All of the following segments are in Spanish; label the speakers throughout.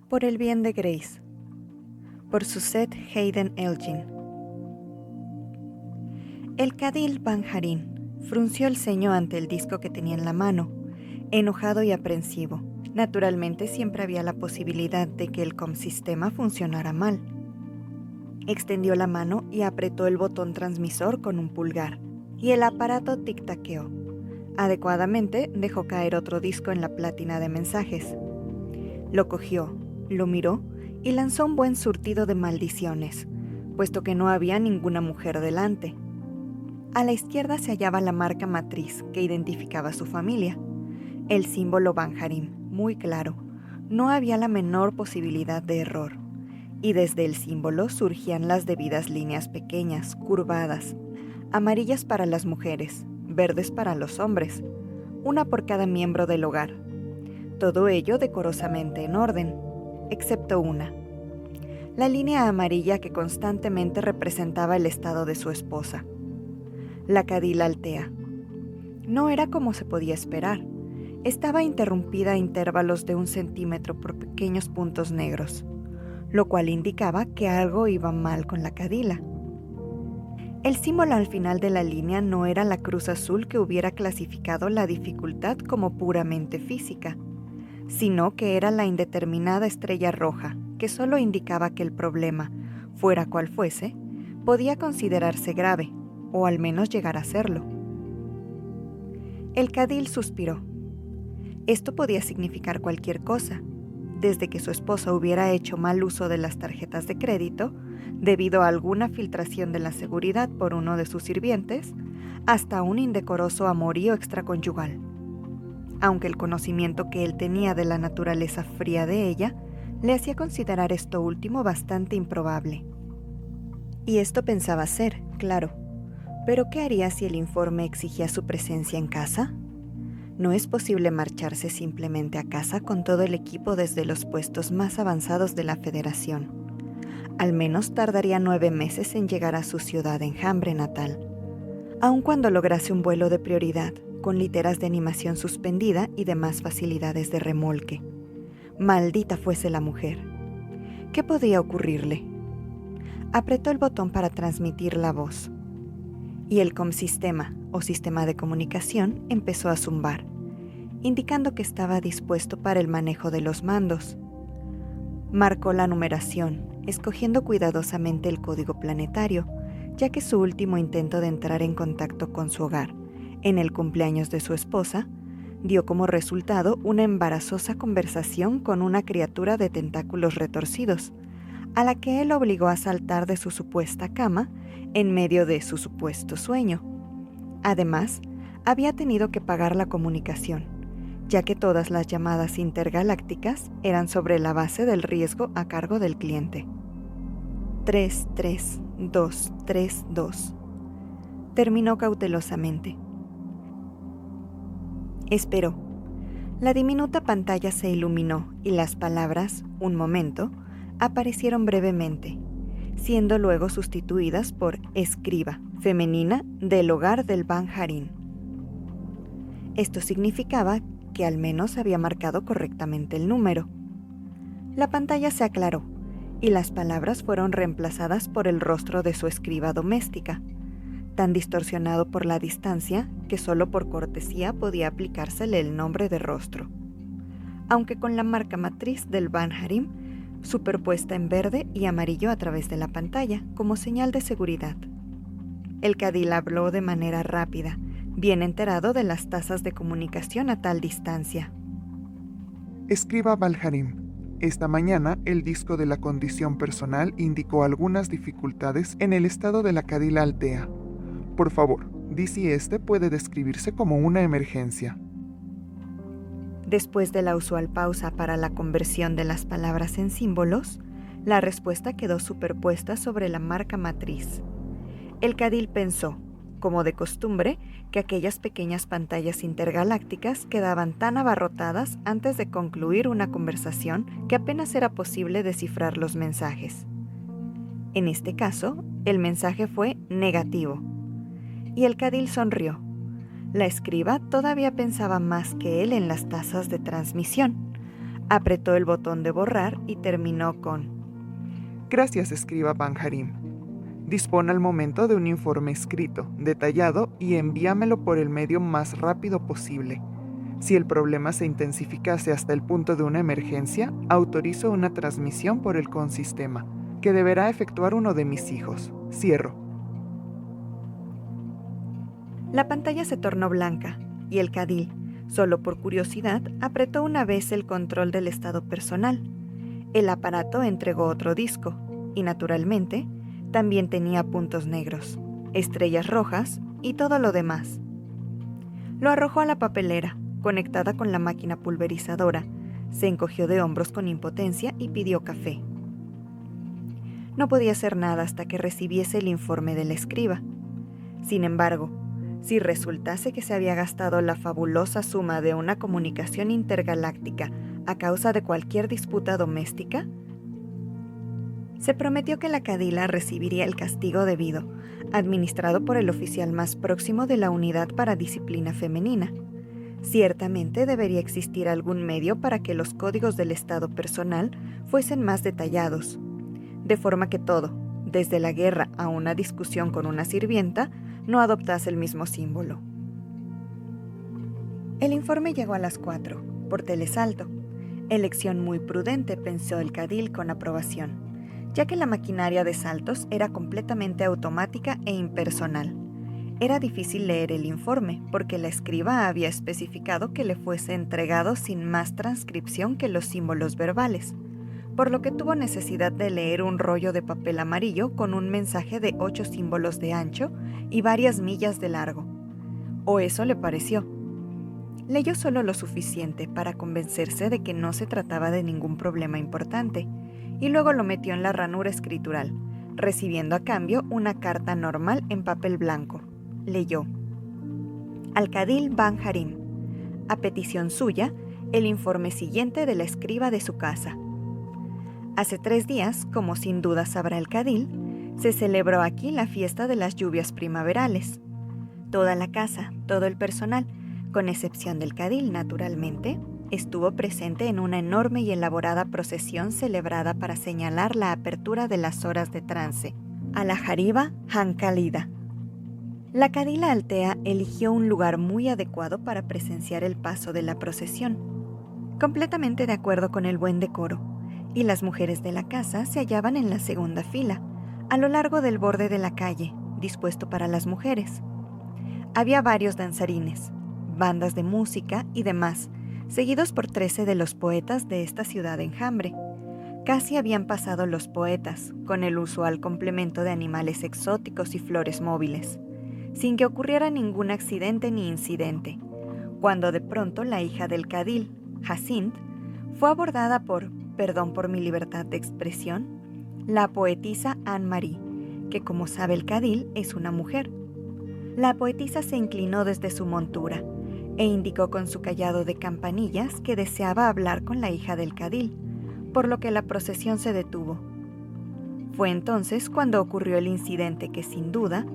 Speaker 1: Por el bien de Grace, por Suzette Haydn Elgin. El Cadil Banjarín frunció el ceño ante el disco que tenía en la mano, enojado y aprensivo. Naturalmente siempre había la posibilidad de que el comsistema funcionara mal. Extendió la mano y apretó el botón transmisor con un pulgar, y el aparato tic-taqueó. Adecuadamente dejó caer otro disco en la plátina de mensajes. Lo cogió, lo miró y lanzó un buen surtido de maldiciones, puesto que no había ninguna mujer delante. A la izquierda se hallaba la marca matriz que identificaba a su familia, el símbolo Banjarín, muy claro. No había la menor posibilidad de error, y desde el símbolo surgían las debidas líneas pequeñas, curvadas, amarillas para las mujeres, verdes para los hombres, una por cada miembro del hogar. Todo ello decorosamente en orden, excepto una. La línea amarilla que constantemente representaba el estado de su esposa. La Cadil Altea. No era como se podía esperar. Estaba interrumpida a intervalos de 1 centímetro por pequeños puntos negros, lo cual indicaba que algo iba mal con la Cadila. El símbolo al final de la línea no era la cruz azul que hubiera clasificado la dificultad como puramente física, sino que era la indeterminada estrella roja, que solo indicaba que el problema, fuera cual fuese, podía considerarse grave, o al menos llegar a serlo. El Cadil suspiró. Esto podía significar cualquier cosa, desde que su esposa hubiera hecho mal uso de las tarjetas de crédito, debido a alguna filtración de la seguridad por uno de sus sirvientes, hasta un indecoroso amorío extraconyugal. Aunque el conocimiento que él tenía de la naturaleza fría de ella le hacía considerar esto último bastante improbable. Y esto pensaba hacer, claro. ¿Pero qué haría si el informe exigía su presencia en casa? No es posible marcharse simplemente a casa con todo el equipo desde los puestos más avanzados de la Federación. Al menos tardaría 9 meses en llegar a su ciudad enjambre natal, aun cuando lograse un vuelo de prioridad, con literas de animación suspendida y demás facilidades de remolque. Maldita fuese la mujer. ¿Qué podía ocurrirle? Apretó el botón para transmitir la voz, y el comsistema, o sistema de comunicación, empezó a zumbar, indicando que estaba dispuesto para el manejo de los mandos. Marcó la numeración, escogiendo cuidadosamente el código planetario, ya que su último intento de entrar en contacto con su hogar, en el cumpleaños de su esposa, dio como resultado una embarazosa conversación con una criatura de tentáculos retorcidos, a la que él obligó a saltar de su supuesta cama en medio de su supuesto sueño. Además, había tenido que pagar la comunicación, ya que todas las llamadas intergalácticas eran sobre la base del riesgo a cargo del cliente. 33232. Terminó cautelosamente. Esperó. La diminuta pantalla se iluminó y las palabras, un momento, aparecieron brevemente, siendo luego sustituidas por escriba, femenina, del hogar del Banjarín. Esto significaba que al menos había marcado correctamente el número. La pantalla se aclaró y las palabras fueron reemplazadas por el rostro de su escriba doméstica, tan distorsionado por la distancia que solo por cortesía podía aplicársele el nombre de rostro, aunque con la marca matriz del Banjarín superpuesta en verde y amarillo a través de la pantalla como señal de seguridad. El Cadil habló de manera rápida, bien enterado de las tasas de comunicación a tal distancia.
Speaker 2: Escriba Banjarín. Esta mañana, el disco de la condición personal indicó algunas dificultades en el estado de la Cadil Altea. Por favor, di si este puede describirse como una emergencia.
Speaker 1: Después de la usual pausa para la conversión de las palabras en símbolos, la respuesta quedó superpuesta sobre la marca matriz. El Cadil pensó, como de costumbre, que aquellas pequeñas pantallas intergalácticas quedaban tan abarrotadas antes de concluir una conversación que apenas era posible descifrar los mensajes. En este caso, el mensaje fue negativo, y el Cadil sonrió. La escriba todavía pensaba más que él en las tasas de transmisión, Apretó el botón de borrar y terminó con:
Speaker 2: Gracias, escriba Banjarim. Dispón al momento de un informe escrito, detallado y envíamelo por el medio más rápido posible. Si el problema se intensificase hasta el punto de una emergencia, autorizo una transmisión por el consistema, que deberá efectuar uno de mis hijos. Cierro.
Speaker 1: La pantalla se tornó blanca y el cadil, solo por curiosidad, apretó una vez el control del estado personal. El aparato entregó otro disco y, naturalmente, también tenía puntos negros, estrellas rojas y todo lo demás. Lo arrojó a la papelera, conectada con la máquina pulverizadora, se encogió de hombros con impotencia y pidió café. No podía hacer nada hasta que recibiese el informe del escriba. Sin embargo, si resultase que se había gastado la fabulosa suma de una comunicación intergaláctica a causa de cualquier disputa doméstica, se prometió que la Cadila recibiría el castigo debido, administrado por el oficial más próximo de la Unidad para Disciplina Femenina. Ciertamente debería existir algún medio para que los códigos del estado personal fuesen más detallados, de forma que todo, desde la guerra a una discusión con una sirvienta, no adoptase el mismo símbolo. El informe llegó a las 4, por telesalto. Elección muy prudente, pensó el cadil con aprobación, ya que la maquinaria de saltos era completamente automática e impersonal. Era difícil leer el informe, porque la escriba había especificado que le fuese entregado sin más transcripción que los símbolos verbales, por lo que tuvo necesidad de leer un rollo de papel amarillo con un mensaje de 8 símbolos de ancho y varias millas de largo. O eso le pareció. Leyó solo lo suficiente para convencerse de que no se trataba de ningún problema importante, y luego lo metió en la ranura escritural, recibiendo a cambio una carta normal en papel blanco. Leyó: Al cadil Banjarim, a petición suya, el informe siguiente de la escriba de su casa. Hace 3 días, como sin duda sabrá el cadil, se celebró aquí la fiesta de las lluvias primaverales. Toda la casa, todo el personal, con excepción del cadil, naturalmente, estuvo presente en una enorme y elaborada procesión celebrada para señalar la apertura de las horas de trance, a la Jariba Hankalida. La Cadila Altea eligió un lugar muy adecuado para presenciar el paso de la procesión, completamente de acuerdo con el buen decoro, y las mujeres de la casa se hallaban en la segunda fila, a lo largo del borde de la calle, dispuesto para las mujeres. Había varios danzarines, bandas de música y demás, seguidos por 13 de los poetas de esta ciudad enjambre. Casi habían pasado los poetas, con el usual complemento de animales exóticos y flores móviles, sin que ocurriera ningún accidente ni incidente, cuando de pronto la hija del cadil, Jacint, fue abordada por, perdón por mi libertad de expresión, la poetisa Anne-Marie, que, como sabe el cadil, es una mujer. La poetisa se inclinó desde su montura e indicó con su cayado de campanillas que deseaba hablar con la hija del cadil, por lo que la procesión se detuvo. Fue entonces cuando ocurrió el incidente que, sin duda,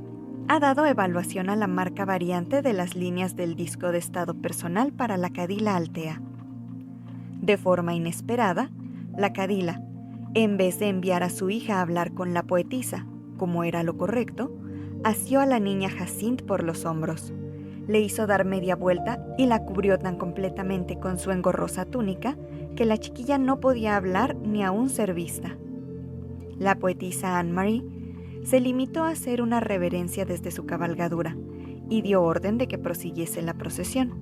Speaker 1: ha dado evaluación a la marca variante de las líneas del disco de estado personal para la Cadila Altea. De forma inesperada, la Cadila, en vez de enviar a su hija a hablar con la poetisa, como era lo correcto, asió a la niña Jacint por los hombros, le hizo dar media vuelta y la cubrió tan completamente con su engorrosa túnica que la chiquilla no podía hablar ni aún ser vista. La poetisa Anne-Marie se limitó a hacer una reverencia desde su cabalgadura y dio orden de que prosiguiese la procesión,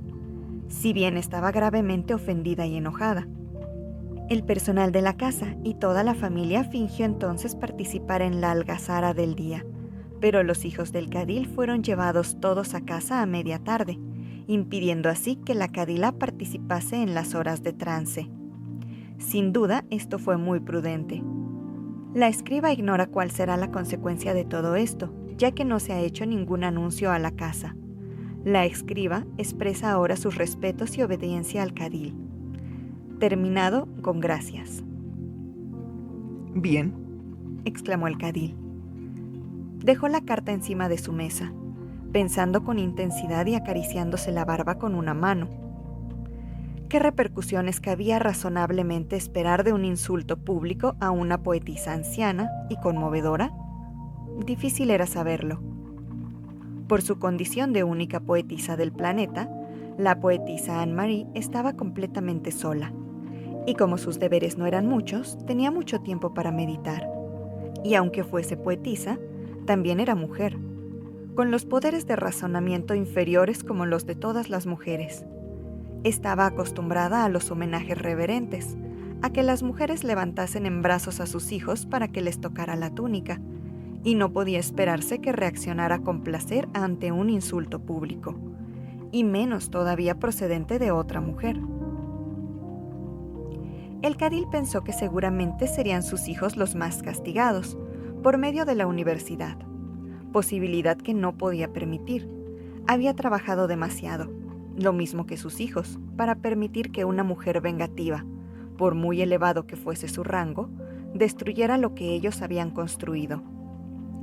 Speaker 1: si bien estaba gravemente ofendida y enojada. El personal de la casa y toda la familia fingió entonces participar en la algazara del día, pero los hijos del cadil fueron llevados todos a casa a media tarde, impidiendo así que la cadila participase en las horas de trance. Sin duda, esto fue muy prudente. La escriba ignora cuál será la consecuencia de todo esto, ya que no se ha hecho ningún anuncio a la casa. La escriba expresa ahora sus respetos y obediencia al cadil. Terminado con gracias.
Speaker 2: Bien,
Speaker 1: exclamó el cadil. Dejó la carta encima de su mesa, pensando con intensidad y acariciándose la barba con una mano. ¿Qué repercusiones cabía razonablemente esperar de un insulto público a una poetisa anciana y conmovedora? Difícil era saberlo. Por su condición de única poetisa del planeta, la poetisa Anne-Marie estaba completamente sola, y como sus deberes no eran muchos, tenía mucho tiempo para meditar. Y aunque fuese poetisa, también era mujer, con los poderes de razonamiento inferiores como los de todas las mujeres. Estaba acostumbrada a los homenajes reverentes, a que las mujeres levantasen en brazos a sus hijos para que les tocara la túnica, y no podía esperarse que reaccionara con placer ante un insulto público, y menos todavía procedente de otra mujer. El cadil pensó que seguramente serían sus hijos los más castigados, por medio de la universidad, posibilidad que no podía permitir. Había trabajado demasiado, lo mismo que sus hijos, para permitir que una mujer vengativa, por muy elevado que fuese su rango, destruyera lo que ellos habían construido.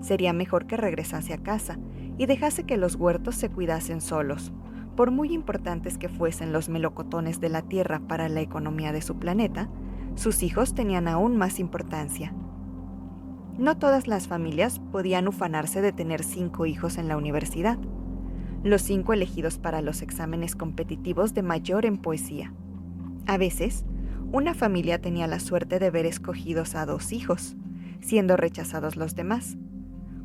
Speaker 1: Sería mejor que regresase a casa y dejase que los huertos se cuidasen solos, por muy importantes que fuesen los melocotones de la tierra para la economía de su planeta. Sus hijos tenían aún más importancia. No todas las familias podían ufanarse de tener 5 hijos en la universidad, los 5 elegidos para los exámenes competitivos de mayor en poesía. A veces, una familia tenía la suerte de ver escogidos a 2 hijos, siendo rechazados los demás,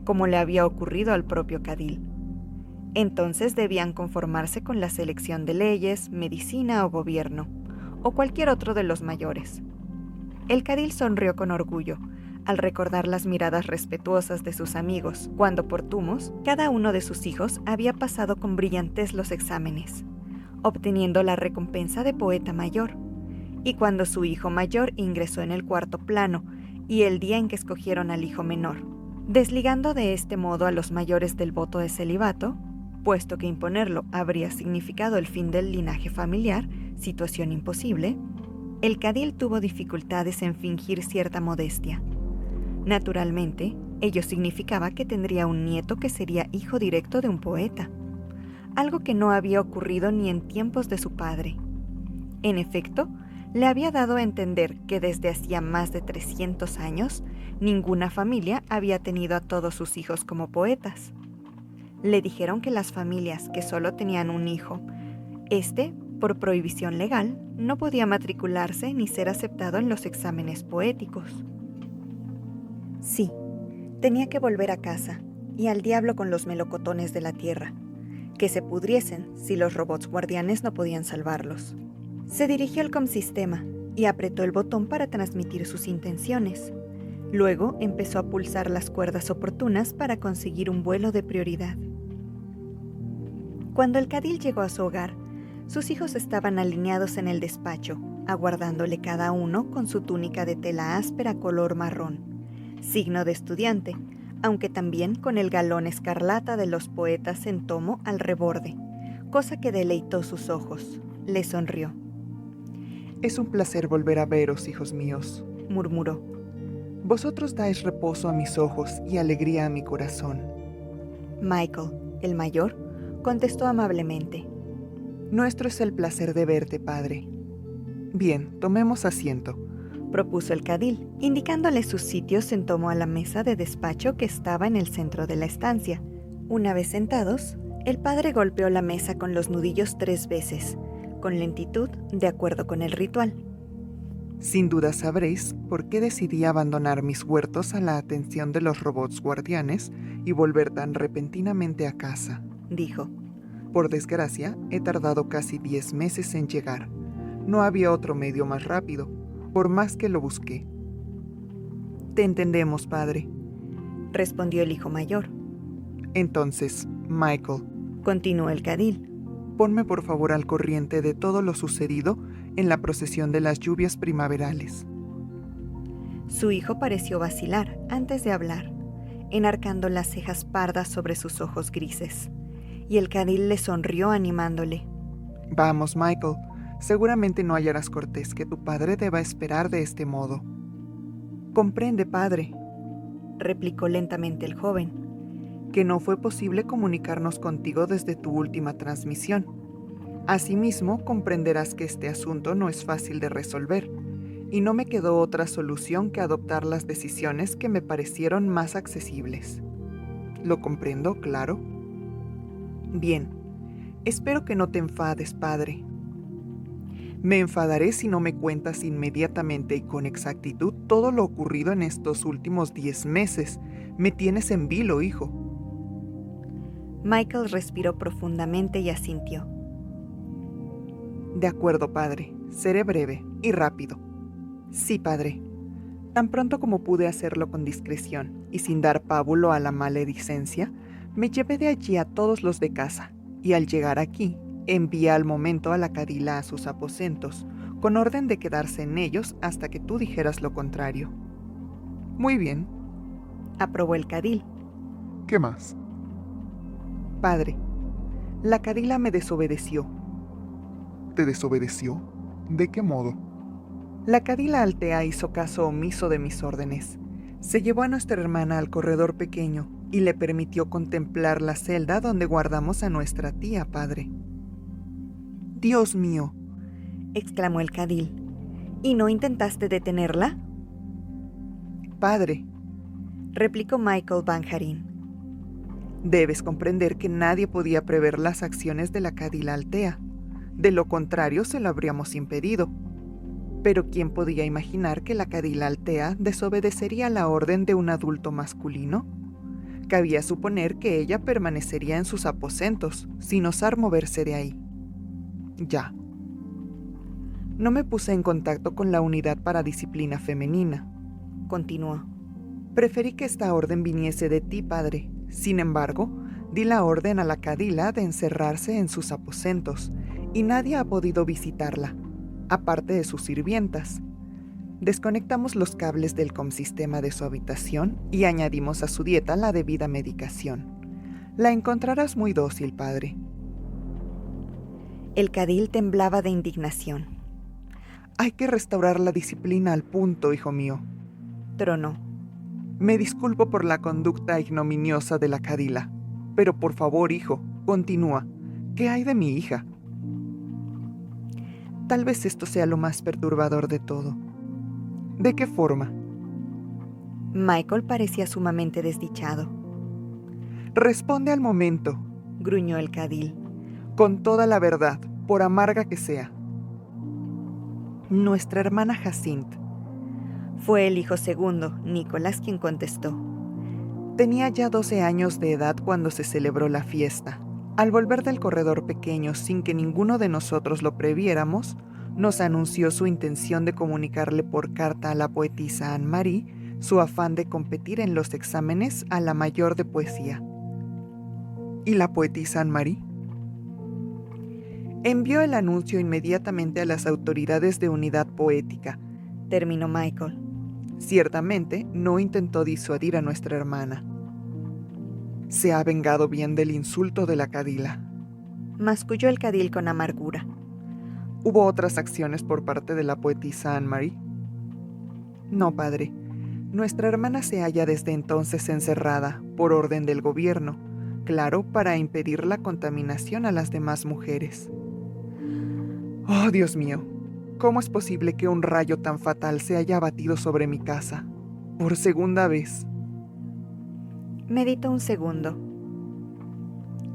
Speaker 1: como le había ocurrido al propio cadil. Entonces debían conformarse con la selección de leyes, medicina o gobierno, o cualquier otro de los mayores. El cadil sonrió con orgullo al recordar las miradas respetuosas de sus amigos, cuando por tumos, cada uno de sus hijos había pasado con brillantez los exámenes, obteniendo la recompensa de poeta mayor, y cuando su hijo mayor ingresó en el 4º plano, y el día en que escogieron al hijo menor, desligando de este modo a los mayores del voto de celibato, puesto que imponerlo habría significado el fin del linaje familiar, situación imposible, el cadil tuvo dificultades en fingir cierta modestia. Naturalmente, ello significaba que tendría un nieto que sería hijo directo de un poeta, algo que no había ocurrido ni en tiempos de su padre. En efecto, le había dado a entender que desde hacía más de 300 años, ninguna familia había tenido a todos sus hijos como poetas. Le dijeron que las familias que solo tenían un hijo, por prohibición legal, no podía matricularse ni ser aceptado en los exámenes poéticos. Sí, tenía que volver a casa, y al diablo con los melocotones de la tierra, que se pudriesen si los robots guardianes no podían salvarlos. Se dirigió al comsistema y apretó el botón para transmitir sus intenciones. Luego empezó a pulsar las cuerdas oportunas para conseguir un vuelo de prioridad. Cuando el cadil llegó a su hogar, sus hijos estaban alineados en el despacho, aguardándole cada uno con su túnica de tela áspera color marrón, signo de estudiante, aunque también con el galón escarlata de los poetas en tomo al reborde, cosa que deleitó sus ojos. Le sonrió.
Speaker 2: Es un placer volver a veros, hijos míos,
Speaker 1: murmuró.
Speaker 2: Vosotros dais reposo a mis ojos y alegría a mi corazón.
Speaker 1: Michael, el mayor, contestó amablemente.
Speaker 2: Nuestro es el placer de verte, padre. Bien, tomemos asiento,
Speaker 1: propuso el cadil, indicándole sus sitios en tomo a la mesa de despacho que estaba en el centro de la estancia. Una vez sentados, el padre golpeó la mesa con los nudillos 3 veces, con lentitud, de acuerdo con el ritual.
Speaker 2: Sin duda sabréis por qué decidí abandonar mis huertos a la atención de los robots guardianes y volver tan repentinamente a casa,
Speaker 1: dijo.
Speaker 2: Por desgracia, he tardado casi 10 meses en llegar. No había otro medio más rápido, por más que lo busqué. Te entendemos, padre,
Speaker 1: respondió el hijo mayor.
Speaker 2: Entonces, Michael,
Speaker 1: continuó el cadil,
Speaker 2: ponme por favor al corriente de todo lo sucedido en la procesión de las lluvias primaverales.
Speaker 1: Su hijo pareció vacilar antes de hablar, enarcando las cejas pardas sobre sus ojos grises, y el cadil le sonrió animándole.
Speaker 2: Vamos, Michael, seguramente no hallarás cortés que tu padre deba esperar de este modo. Comprende, padre,
Speaker 1: replicó lentamente el joven,
Speaker 2: que no fue posible comunicarnos contigo desde tu última transmisión. Asimismo, comprenderás que este asunto no es fácil de resolver, y no me quedó otra solución que adoptar las decisiones que me parecieron más accesibles. ¿Lo comprendo, claro? Bien, espero que no te enfades, padre. Me enfadaré si no me cuentas inmediatamente y con exactitud todo lo ocurrido en estos últimos 10 meses. Me tienes en vilo, hijo.
Speaker 1: Michael respiró profundamente y asintió.
Speaker 2: De acuerdo, padre. Seré breve y rápido. Sí, padre. Tan pronto como pude hacerlo con discreción y sin dar pábulo a la maledicencia, me llevé de allí a todos los de casa, y al llegar aquí, envié al momento a la cadila a sus aposentos, con orden de quedarse en ellos hasta que tú dijeras lo contrario. Muy bien,
Speaker 1: aprobó el cadil.
Speaker 2: ¿Qué más? Padre, la cadila me desobedeció. ¿Te desobedeció? ¿De qué modo? La cadila altea hizo caso omiso de mis órdenes. Se llevó a nuestra hermana al corredor pequeño y le permitió contemplar la celda donde guardamos a nuestra tía, padre. ¡Dios mío!,
Speaker 1: exclamó el cadil. ¿Y no intentaste detenerla?
Speaker 2: Padre,
Speaker 1: replicó Michael Banjarin.
Speaker 2: Debes comprender que nadie podía prever las acciones de la cadila altea. De lo contrario, se lo habríamos impedido. Pero ¿quién podía imaginar que la cadila altea desobedecería la orden de un adulto masculino? Cabía suponer que ella permanecería en sus aposentos, sin osar moverse de ahí. Ya. No me puse en contacto con la unidad para disciplina femenina,
Speaker 1: continuó.
Speaker 2: Preferí que esta orden viniese de ti, padre. Sin embargo, di la orden a la cadila de encerrarse en sus aposentos, y nadie ha podido visitarla, aparte de sus sirvientas. Desconectamos los cables del comsistema de su habitación y añadimos a su dieta la debida medicación. La encontrarás muy dócil, padre.
Speaker 1: El cadil temblaba de indignación.
Speaker 2: Hay que restaurar la disciplina al punto, hijo mío,
Speaker 1: tronó.
Speaker 2: Me disculpo por la conducta ignominiosa de la cadila, pero por favor, hijo, continúa. ¿Qué hay de mi hija? Tal vez esto sea lo más perturbador de todo. ¿De qué forma?
Speaker 1: Michael parecía sumamente desdichado.
Speaker 2: Responde al momento,
Speaker 1: gruñó el cadil.
Speaker 2: Con toda la verdad, por amarga que sea. Nuestra hermana Jacinthe.
Speaker 1: Fue el hijo segundo, Nicolás, quien contestó.
Speaker 2: Tenía ya 12 años de edad cuando se celebró la fiesta. Al volver del corredor pequeño sin que ninguno de nosotros lo previéramos, nos anunció su intención de comunicarle por carta a la poetisa Anne-Marie su afán de competir en los exámenes a la mayor de poesía. ¿Y la poetisa Anne-Marie? Envió el anuncio inmediatamente a las autoridades de unidad poética,
Speaker 1: terminó Michael.
Speaker 2: Ciertamente no intentó disuadir a nuestra hermana. Se ha vengado bien del insulto de la cadila,
Speaker 1: masculló el cadil con amargura.
Speaker 2: ¿Hubo otras acciones por parte de la poetisa Anne-Marie? No, padre. Nuestra hermana se halla desde entonces encerrada, por orden del gobierno, claro, para impedir la contaminación a las demás mujeres. ¡Oh, Dios mío! ¿Cómo es posible que un rayo tan fatal se haya abatido sobre mi casa? Por segunda vez.
Speaker 1: Meditó un segundo.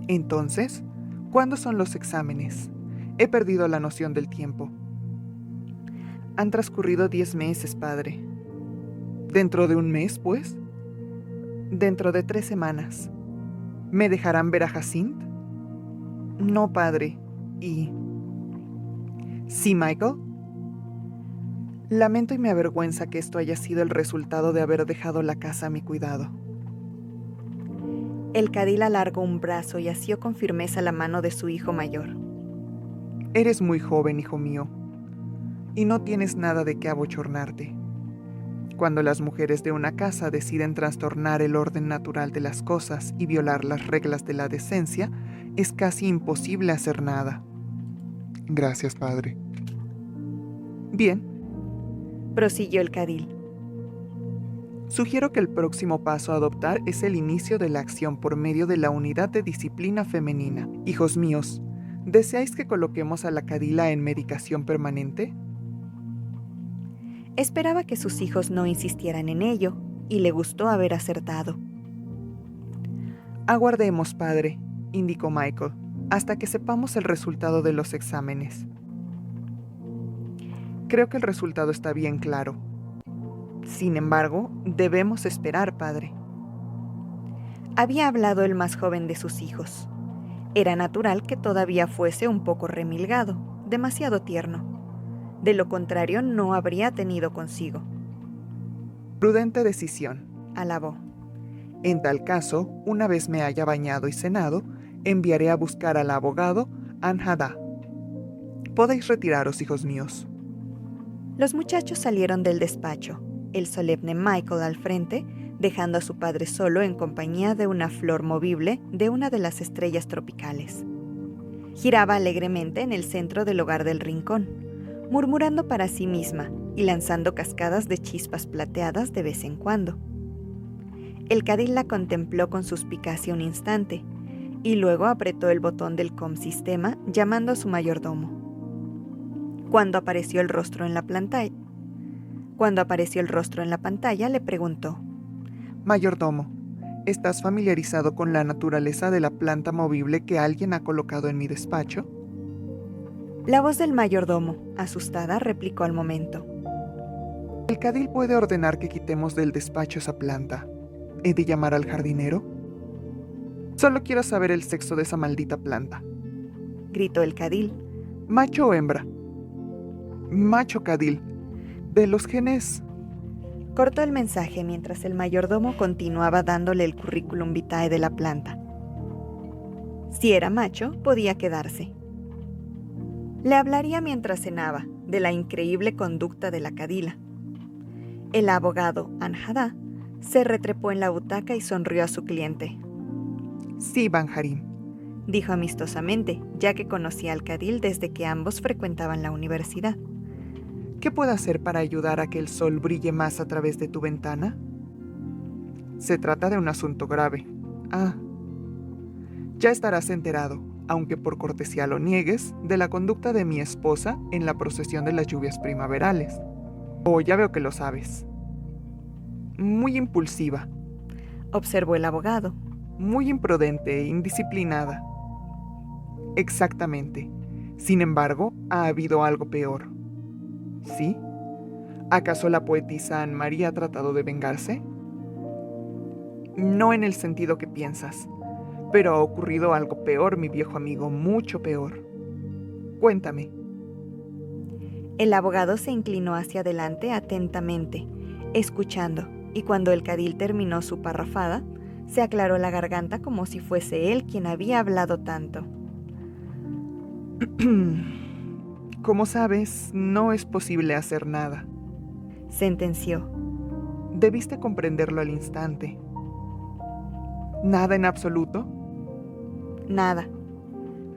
Speaker 2: Entonces, ¿cuándo son los exámenes? He perdido la noción del tiempo. Han transcurrido 10 meses, padre. ¿Dentro de un mes, pues? Dentro de 3 semanas. ¿Me dejarán ver a Jacinthe? No, padre. ¿Y sí, Michael? Lamento y me avergüenza que esto haya sido el resultado de haber dejado la casa a mi cuidado.
Speaker 1: El cadil alargó un brazo y asió con firmeza la mano de su hijo mayor.
Speaker 2: Eres muy joven, hijo mío, y no tienes nada de qué abochornarte. Cuando las mujeres de una casa deciden trastornar el orden natural de las cosas y violar las reglas de la decencia, es casi imposible hacer nada. Gracias, padre. Bien,
Speaker 1: prosiguió el cadil.
Speaker 2: Sugiero que el próximo paso a adoptar es el inicio de la acción por medio de la unidad de disciplina femenina. Hijos míos, ¿Deseáis que coloquemos a la Cadila en medicación permanente?
Speaker 1: Esperaba que sus hijos no insistieran en ello, y le gustó haber acertado.
Speaker 2: Aguardemos, padre, indicó Michael, hasta que sepamos el resultado de los exámenes. Creo que el resultado está bien claro. Sin embargo, debemos esperar, padre.
Speaker 1: Había hablado el más joven de sus hijos. Era natural que todavía fuese un poco remilgado, demasiado tierno. De lo contrario, no habría tenido consigo.
Speaker 2: Prudente decisión,
Speaker 1: Alabó.
Speaker 2: En tal caso, una vez me haya bañado y cenado, enviaré a buscar al abogado Anhada. Podéis retiraros, hijos míos.
Speaker 1: Los muchachos salieron del despacho, el solemne Michael al frente, dejando a su padre solo en compañía de una flor movible de una de las estrellas tropicales. Giraba alegremente en el centro del hogar del rincón, murmurando para sí misma y lanzando cascadas de chispas plateadas de vez en cuando. El cadil la contempló con suspicacia un instante y luego apretó el botón del COM-sistema llamando a su mayordomo. Cuando apareció el rostro en la pantalla, le preguntó:
Speaker 2: Mayordomo, ¿estás familiarizado con la naturaleza de la planta movible que alguien ha colocado en mi despacho?
Speaker 1: La voz del mayordomo, asustada, replicó al momento:
Speaker 2: El cadil puede ordenar que quitemos del despacho esa planta. ¿He de llamar al jardinero? Solo quiero saber el sexo de esa maldita planta.
Speaker 1: Gritó el cadil.
Speaker 2: ¿Macho o hembra? Macho, cadil. De los genes...
Speaker 1: Cortó el mensaje mientras el mayordomo continuaba dándole el currículum vitae de la planta. Si era macho, podía quedarse. Le hablaría mientras cenaba de la increíble conducta de la cadila. El abogado Anhada se retrepó en la butaca y sonrió a su cliente.
Speaker 2: Sí, Banjarim,
Speaker 1: dijo amistosamente, ya que conocía al cadil desde que ambos frecuentaban la universidad.
Speaker 2: ¿Qué puedo hacer para ayudar a que el sol brille más a través de tu ventana? Se trata de un asunto grave. Ya estarás enterado, aunque por cortesía lo niegues, de la conducta de mi esposa en la procesión de las lluvias primaverales. Ya veo que lo sabes. Muy impulsiva,
Speaker 1: observó el abogado.
Speaker 2: Muy imprudente e indisciplinada. Exactamente. Sin embargo, ha habido algo peor. ¿Sí? ¿Acaso la poetisa Anne Marie ha tratado de vengarse? No en el sentido que piensas, pero ha ocurrido algo peor, mi viejo amigo, mucho peor. Cuéntame.
Speaker 1: El abogado se inclinó hacia adelante atentamente, escuchando, y cuando el cadil terminó su parrafada, se aclaró la garganta como si fuese él quien había hablado tanto.
Speaker 2: Como sabes, no es posible hacer nada,
Speaker 1: sentenció.
Speaker 2: Debiste comprenderlo al instante. ¿Nada en absoluto?
Speaker 1: Nada.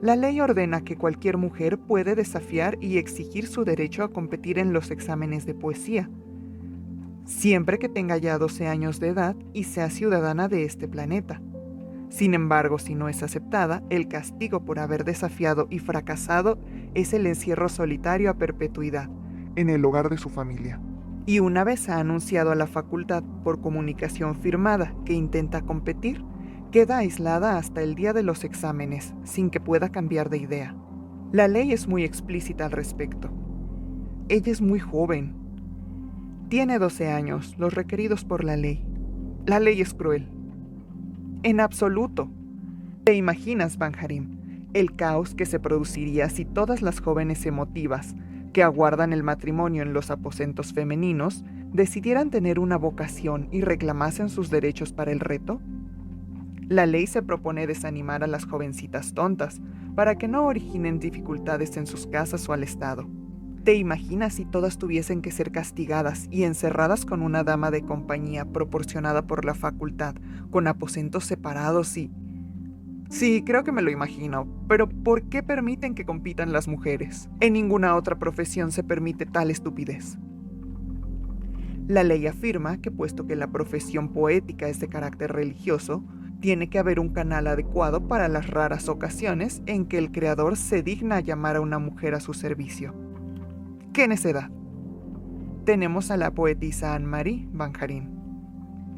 Speaker 2: La ley ordena que cualquier mujer puede desafiar y exigir su derecho a competir en los exámenes de poesía, siempre que tenga ya 12 años de edad y sea ciudadana de este planeta. Sin embargo, si no es aceptada, el castigo por haber desafiado y fracasado es el encierro solitario a perpetuidad en el hogar de su familia. Y una vez ha anunciado a la facultad por comunicación firmada que intenta competir, queda aislada hasta el día de los exámenes, sin que pueda cambiar de idea. La ley es muy explícita al respecto. Ella es muy joven. Tiene 12 años, los requeridos por la ley. La ley es cruel. En absoluto. ¿Te imaginas, Banjarim, el caos que se produciría si todas las jóvenes emotivas que aguardan el matrimonio en los aposentos femeninos decidieran tener una vocación y reclamasen sus derechos para el reto? La ley se propone desanimar a las jovencitas tontas para que no originen dificultades en sus casas o al Estado. ¿Te imaginas si todas tuviesen que ser castigadas y encerradas con una dama de compañía proporcionada por la facultad, con aposentos separados y... Sí, creo que me lo imagino, pero ¿por qué permiten que compitan las mujeres? En ninguna otra profesión se permite tal estupidez. La ley afirma que puesto que la profesión poética es de carácter religioso, Tiene que haber un canal adecuado para las raras ocasiones en que el creador se digna llamar a una mujer a su servicio. ¡Qué necedad! Tenemos a la poetisa Anne-Marie Banjarín.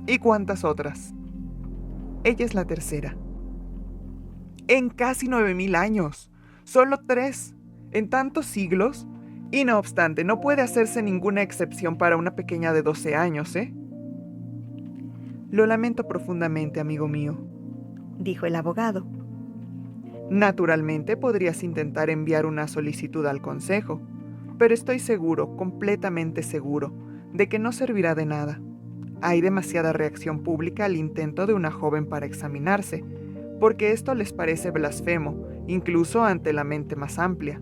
Speaker 2: ¿Y cuántas otras? Ella es la tercera. En casi 9000 años. Solo 3. En tantos siglos. Y no obstante, no puede hacerse ninguna excepción para una pequeña de 12 años, ¿eh? Lo lamento profundamente, amigo mío,
Speaker 1: dijo el abogado.
Speaker 2: Naturalmente podrías intentar enviar una solicitud al consejo, pero estoy seguro, completamente seguro, de que no servirá de nada. Hay demasiada reacción pública al intento de una joven para examinarse, porque esto les parece blasfemo, incluso ante la mente más amplia.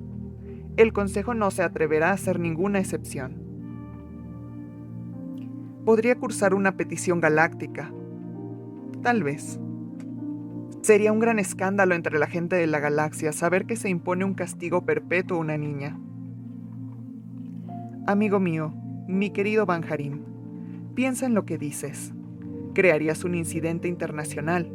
Speaker 2: El consejo no se atreverá a hacer ninguna excepción. Podría cursar una petición galáctica. Tal vez. Sería un gran escándalo entre la gente de la galaxia saber que se impone un castigo perpetuo a una niña. Amigo mío, mi querido Banjarín, piensa en lo que dices. Crearías un incidente internacional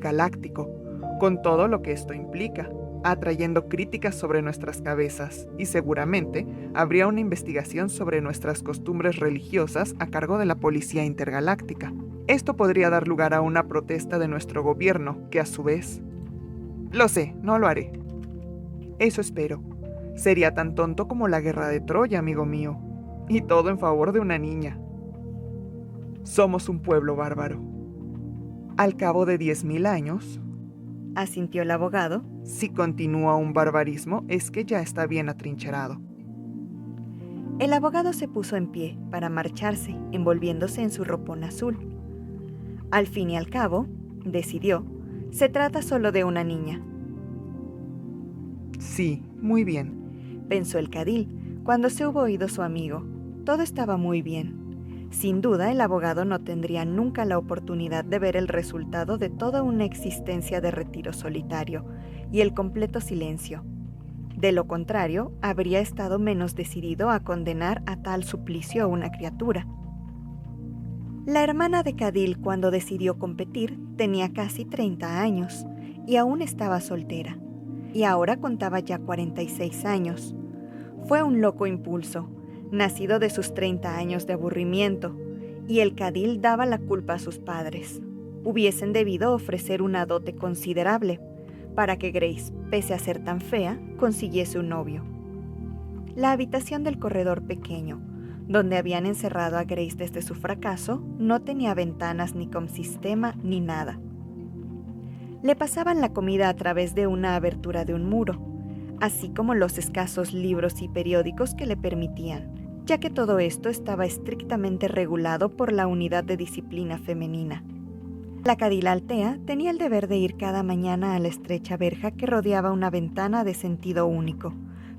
Speaker 2: galáctico, con todo lo que esto implica, atrayendo críticas sobre nuestras cabezas, y seguramente habría una investigación sobre nuestras costumbres religiosas a cargo de la Policía Intergaláctica. Esto podría dar lugar a una protesta de nuestro gobierno, que a su vez... Lo sé, no lo haré. Eso espero. Sería tan tonto como la guerra de Troya, amigo mío. Y todo en favor de una niña. Somos un pueblo bárbaro. Al cabo de 10.000 años...
Speaker 1: asintió el abogado.
Speaker 2: Si continúa un barbarismo, es que ya está bien atrincherado.
Speaker 1: El abogado se puso en pie para marcharse, envolviéndose en su ropón azul. Al fin y al cabo, decidió, se trata solo de una niña.
Speaker 2: Sí, muy bien,
Speaker 1: pensó el cadil, cuando se hubo oído su amigo. Todo estaba muy bien. Sin duda, el abogado no tendría nunca la oportunidad de ver el resultado de toda una existencia de retiro solitario y el completo silencio. De lo contrario, habría estado menos decidido a condenar a tal suplicio a una criatura. La hermana de Cadil, cuando decidió competir, tenía casi 30 años y aún estaba soltera, y ahora contaba ya 46 años. Fue un loco impulso, nacido de sus 30 años de aburrimiento, y el cadil daba la culpa a sus padres. Hubiesen debido ofrecer una dote considerable para que Grace, pese a ser tan fea, consiguiese un novio. La habitación del corredor pequeño, donde habían encerrado a Grace desde su fracaso, no tenía ventanas ni consistema ni nada. Le pasaban la comida a través de una abertura de un muro, así como los escasos libros y periódicos que le permitían, ya que todo esto estaba estrictamente regulado por la Unidad de Disciplina Femenina. La Cadil Altea tenía el deber de ir cada mañana a la estrecha verja que rodeaba una ventana de sentido único,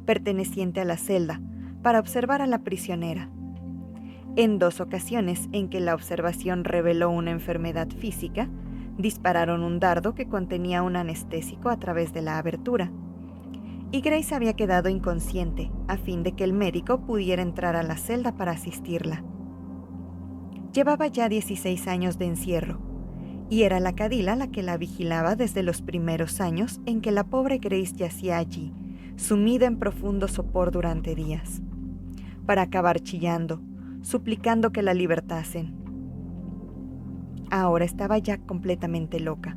Speaker 1: perteneciente a la celda, para observar a la prisionera. En 2 ocasiones en que la observación reveló una enfermedad física, dispararon un dardo que contenía un anestésico a través de la abertura, y Grace había quedado inconsciente a fin de que el médico pudiera entrar a la celda para asistirla. Llevaba ya 16 años de encierro, y era la Cadila la que la vigilaba desde los primeros años en que la pobre Grace yacía allí, sumida en profundo sopor durante días, para acabar chillando, suplicando que la libertasen. Ahora estaba ya completamente loca.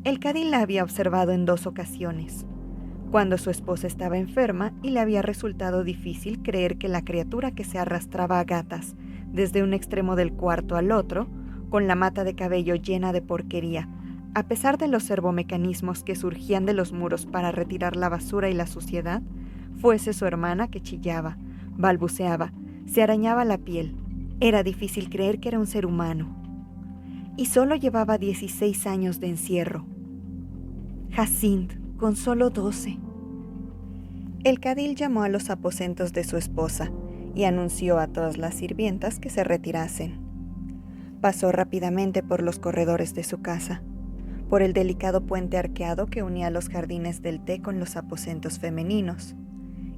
Speaker 1: El cadil la había observado en 2 ocasiones, cuando su esposa estaba enferma y le había resultado difícil creer que la criatura que se arrastraba a gatas desde un extremo del cuarto al otro, con la mata de cabello llena de porquería, a pesar de los servomecanismos que surgían de los muros para retirar la basura y la suciedad, fuese su hermana que chillaba, balbuceaba, se arañaba la piel. Era difícil creer que era un ser humano. Y solo llevaba 16 años de encierro. Jacinthe, con solo 12. El cadil llamó a los aposentos de su esposa y anunció a todas las sirvientas que se retirasen. Pasó rápidamente por los corredores de su casa, por el delicado puente arqueado que unía los jardines del té con los aposentos femeninos,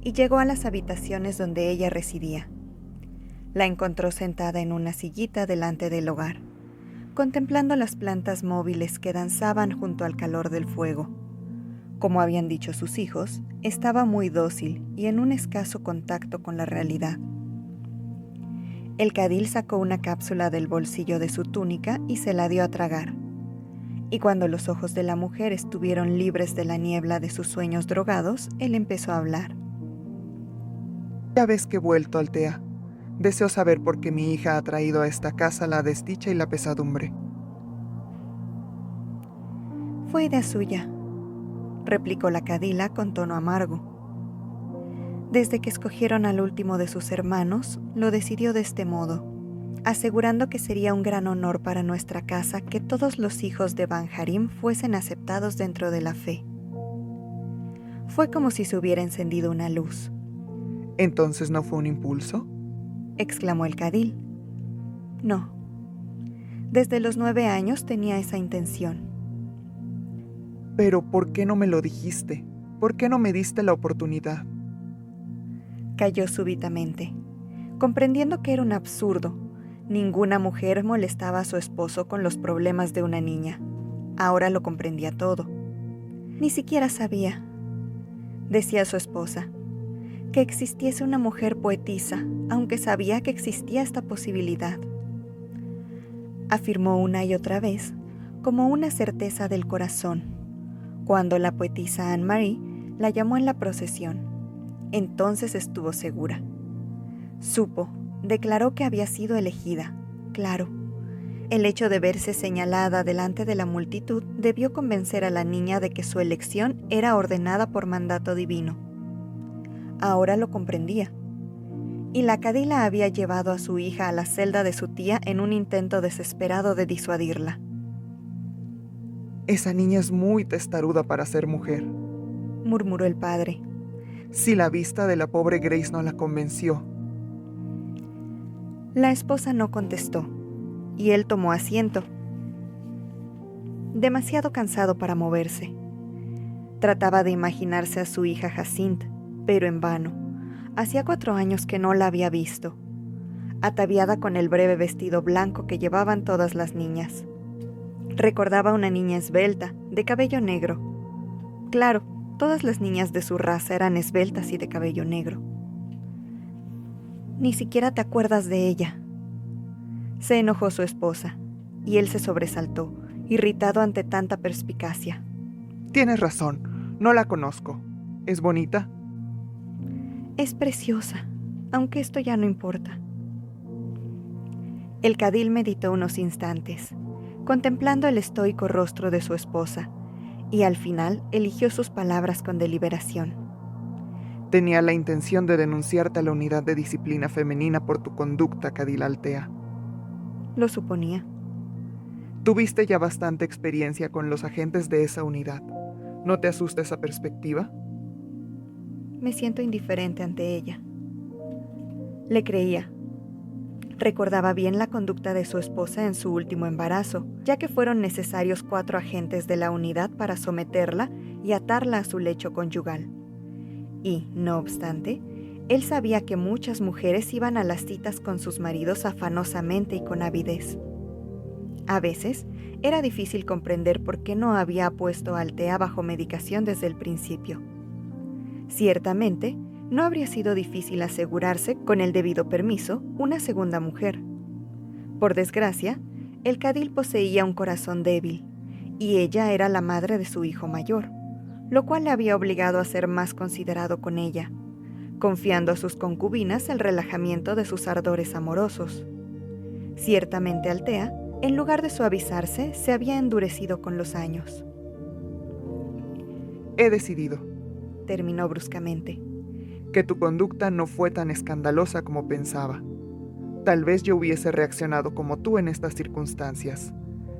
Speaker 1: y llegó a las habitaciones donde ella residía. La encontró sentada en una sillita delante del hogar, contemplando las plantas móviles que danzaban junto al calor del fuego. Como habían dicho sus hijos, estaba muy dócil y en un escaso contacto con la realidad. El cadil sacó una cápsula del bolsillo de su túnica y se la dio a tragar. Y cuando los ojos de la mujer estuvieron libres de la niebla de sus sueños drogados, él empezó a hablar.
Speaker 2: Ya ves que he vuelto, Altea. Deseo saber por qué mi hija ha traído a esta casa la desdicha y la pesadumbre.
Speaker 1: Fue idea suya, replicó la cadila con tono amargo. Desde que escogieron al último de sus hermanos, lo decidió de este modo, asegurando que sería un gran honor para nuestra casa que todos los hijos de Banharim fuesen aceptados dentro de la fe. Fue como si se hubiera encendido una luz.
Speaker 2: ¿Entonces no fue un impulso?
Speaker 1: Exclamó el cadil. No. Desde los 9 años tenía esa intención.
Speaker 2: Pero ¿por qué no me lo dijiste? ¿Por qué no me diste la oportunidad?
Speaker 1: Calló súbitamente, comprendiendo que era un absurdo. Ninguna mujer molestaba a su esposo con los problemas de una niña. Ahora lo comprendía todo. Ni siquiera sabía, decía su esposa, que existiese una mujer poetisa, aunque sabía que existía esta posibilidad. Afirmó una y otra vez, como una certeza del corazón, cuando la poetisa Anne-Marie la llamó en la procesión. Entonces estuvo segura. Supo, declaró que había sido elegida, claro. El hecho de verse señalada delante de la multitud debió convencer a la niña de que su elección era ordenada por mandato divino. Ahora lo comprendía. Y la cadila había llevado a su hija a la celda de su tía en un intento desesperado de disuadirla.
Speaker 2: Esa niña es muy testaruda para ser mujer,
Speaker 1: murmuró el padre.
Speaker 2: Si la vista de la pobre Grace no la convenció.
Speaker 1: La esposa no contestó, y él tomó asiento, demasiado cansado para moverse. Trataba de imaginarse a su hija Jacinthe, pero en vano. Hacía 4 años que no la había visto, ataviada con el breve vestido blanco que llevaban todas las niñas. Recordaba una niña esbelta, de cabello negro. Claro, todas las niñas de su raza eran esbeltas y de cabello negro. Ni siquiera te acuerdas de ella. Se enojó su esposa, y él se sobresaltó, irritado ante tanta perspicacia.
Speaker 2: Tienes razón, no la conozco. ¿Es bonita?
Speaker 1: Es preciosa, aunque esto ya no importa. El cadil meditó unos instantes, contemplando el estoico rostro de su esposa, y al final eligió sus palabras con deliberación.
Speaker 2: Tenía la intención de denunciarte a la unidad de disciplina femenina por tu conducta, cadila Altea.
Speaker 1: Lo suponía.
Speaker 2: Tuviste ya bastante experiencia con los agentes de esa unidad. ¿No te asusta esa perspectiva?
Speaker 1: Me siento indiferente ante ella. Le creía. Recordaba bien la conducta de su esposa en su último embarazo, ya que fueron necesarios 4 agentes de la unidad para someterla y atarla a su lecho conyugal. Y, no obstante, él sabía que muchas mujeres iban a las citas con sus maridos afanosamente y con avidez. A veces, era difícil comprender por qué no había puesto a Altea bajo medicación desde el principio. Ciertamente, no habría sido difícil asegurarse, con el debido permiso, una segunda mujer. Por desgracia, el cadil poseía un corazón débil, y ella era la madre de su hijo mayor, lo cual le había obligado a ser más considerado con ella, confiando a sus concubinas el relajamiento de sus ardores amorosos. Ciertamente Altea, en lugar de suavizarse, se había endurecido con los años.
Speaker 2: He decidido,
Speaker 1: terminó bruscamente,
Speaker 2: que tu conducta no fue tan escandalosa como pensaba. Tal vez yo hubiese reaccionado como tú en estas circunstancias,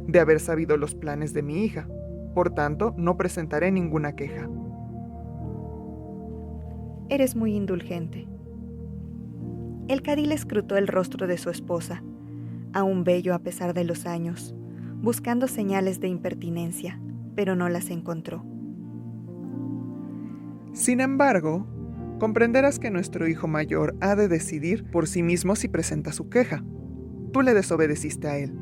Speaker 2: de haber sabido los planes de mi hija. Por tanto, no presentaré ninguna queja.
Speaker 1: Eres muy indulgente. El cadil escrutó el rostro de su esposa, aún bello a pesar de los años, buscando señales de impertinencia, pero no las encontró.
Speaker 2: Sin embargo, comprenderás que nuestro hijo mayor ha de decidir por sí mismo si presenta su queja. Tú le desobedeciste a él.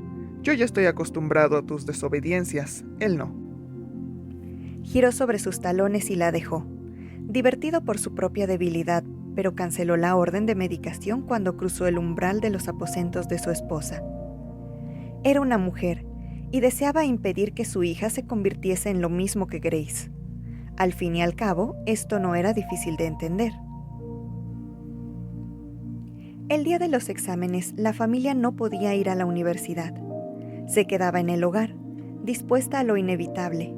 Speaker 2: Yo ya estoy acostumbrado a tus desobediencias, él no.
Speaker 1: Giró sobre sus talones y la dejó, divertido por su propia debilidad, pero canceló la orden de medicación cuando cruzó el umbral de los aposentos de su esposa. Era una mujer y deseaba impedir que su hija se convirtiese en lo mismo que Grace. Al fin y al cabo, esto no era difícil de entender. El día de los exámenes, la familia no podía ir a la universidad. Se quedaba en el hogar, dispuesta a lo inevitable.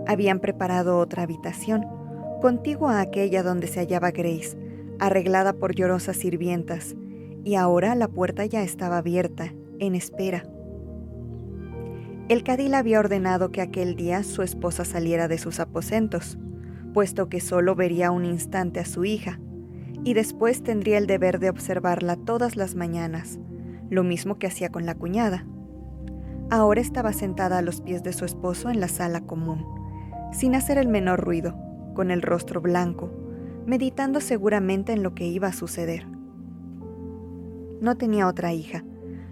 Speaker 1: Habían preparado otra habitación, contigua a aquella donde se hallaba Grace, arreglada por llorosas sirvientas, y ahora la puerta ya estaba abierta, en espera. El cadil había ordenado que aquel día su esposa saliera de sus aposentos, puesto que solo vería un instante a su hija, y después tendría el deber de observarla todas las mañanas, lo mismo que hacía con la cuñada. Ahora estaba sentada a los pies de su esposo en la sala común, sin hacer el menor ruido, con el rostro blanco, meditando seguramente en lo que iba a suceder. No tenía otra hija,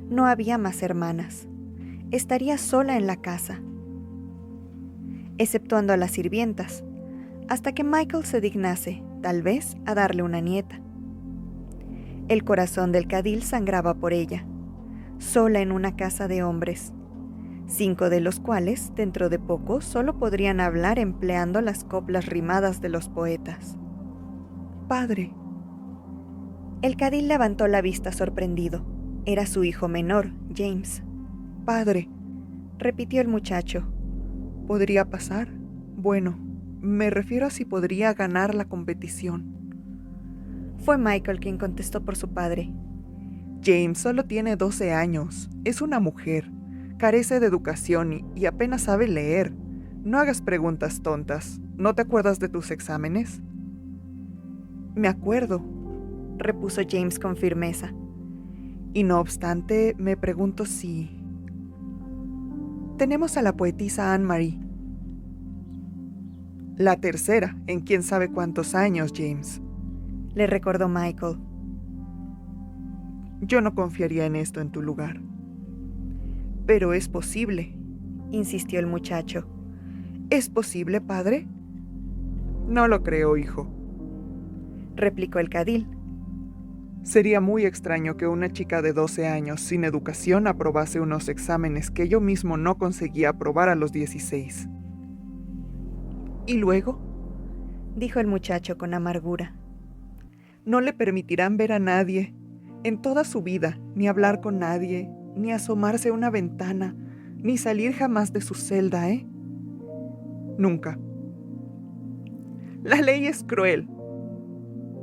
Speaker 1: no había más hermanas. Estaría sola en la casa, exceptuando a las sirvientas, hasta que Michael se dignase, tal vez, a darle una nieta. El corazón del cadil sangraba por ella, sola en una casa de hombres, 5 de los cuales, dentro de poco, solo podrían hablar empleando las coplas rimadas de los poetas. «Padre». El cadil levantó la vista sorprendido. Era su hijo menor, James. «Padre», repitió el muchacho. «¿Podría pasar? Bueno, me refiero a si podría ganar la competición». Fue Michael quien contestó por su padre. «James solo tiene 12 años. Es una mujer. Carece de educación y apenas sabe leer. No hagas preguntas tontas. ¿No te acuerdas de tus exámenes?» «Me acuerdo», repuso James con firmeza. «Y no obstante, me pregunto si...» «Tenemos a la poetisa Anne-Marie». «La tercera, en quién sabe cuántos años, James», le recordó Michael. «Yo no confiaría en esto en tu lugar». «Pero es posible», insistió el muchacho. «¿Es posible, padre?» «No lo creo, hijo», replicó el cadil. «Sería muy extraño que una chica de 12 años sin educación aprobase unos exámenes que yo mismo no conseguía aprobar a los 16. «¿Y luego?», dijo el muchacho con amargura. «No le permitirán ver a nadie, en toda su vida, ni hablar con nadie, ni asomarse a una ventana, ni salir jamás de su celda, ¿eh? Nunca». «La ley es cruel»,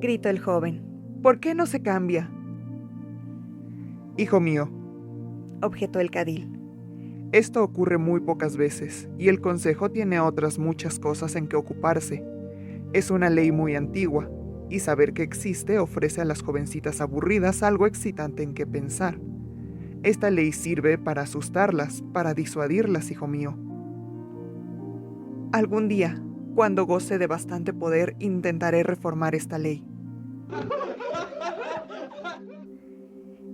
Speaker 1: gritó el joven. «¿Por qué no se cambia?» «Hijo mío», objetó el cadil, «esto ocurre muy pocas veces, y el consejo tiene otras muchas cosas en que ocuparse. Es una ley muy antigua, y saber que existe ofrece a las jovencitas aburridas algo excitante en que pensar. Esta ley sirve para asustarlas, para disuadirlas, hijo mío. Algún día, cuando goce de bastante poder, intentaré reformar esta ley».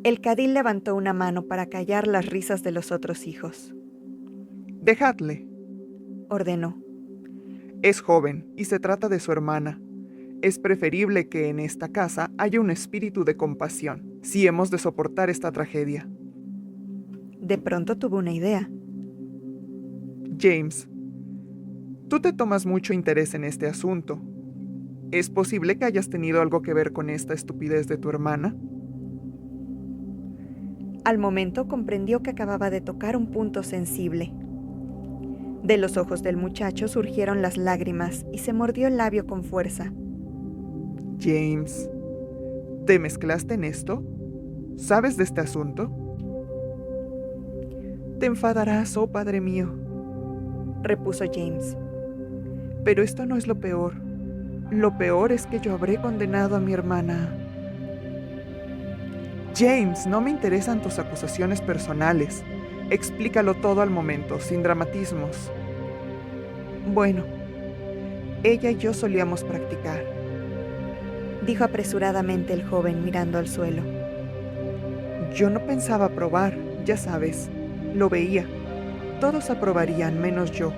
Speaker 1: El cadil levantó una mano para callar las risas de los otros hijos. «Dejadle», ordenó. «Es joven y se trata de su hermana. Es preferible que en esta casa haya un espíritu de compasión, si hemos de soportar esta tragedia». De pronto tuvo una idea. «James, tú te tomas mucho interés en este asunto. ¿Es posible que hayas tenido algo que ver con esta estupidez de tu hermana?» Al momento comprendió que acababa de tocar un punto sensible. De los ojos del muchacho surgieron las lágrimas y se mordió el labio con fuerza. «James, ¿te mezclaste en esto? ¿Sabes de este asunto?» «Te enfadarás, oh padre mío», repuso James. «Pero esto no es lo peor. Lo peor es que yo habré condenado a mi hermana». «James, no me interesan tus acusaciones personales. Explícalo todo al momento, sin dramatismos». «Bueno, ella y yo solíamos practicar», dijo apresuradamente el joven mirando al suelo. «Yo no pensaba probar, ya sabes,
Speaker 2: Lo veía. Todos aprobarían menos yo,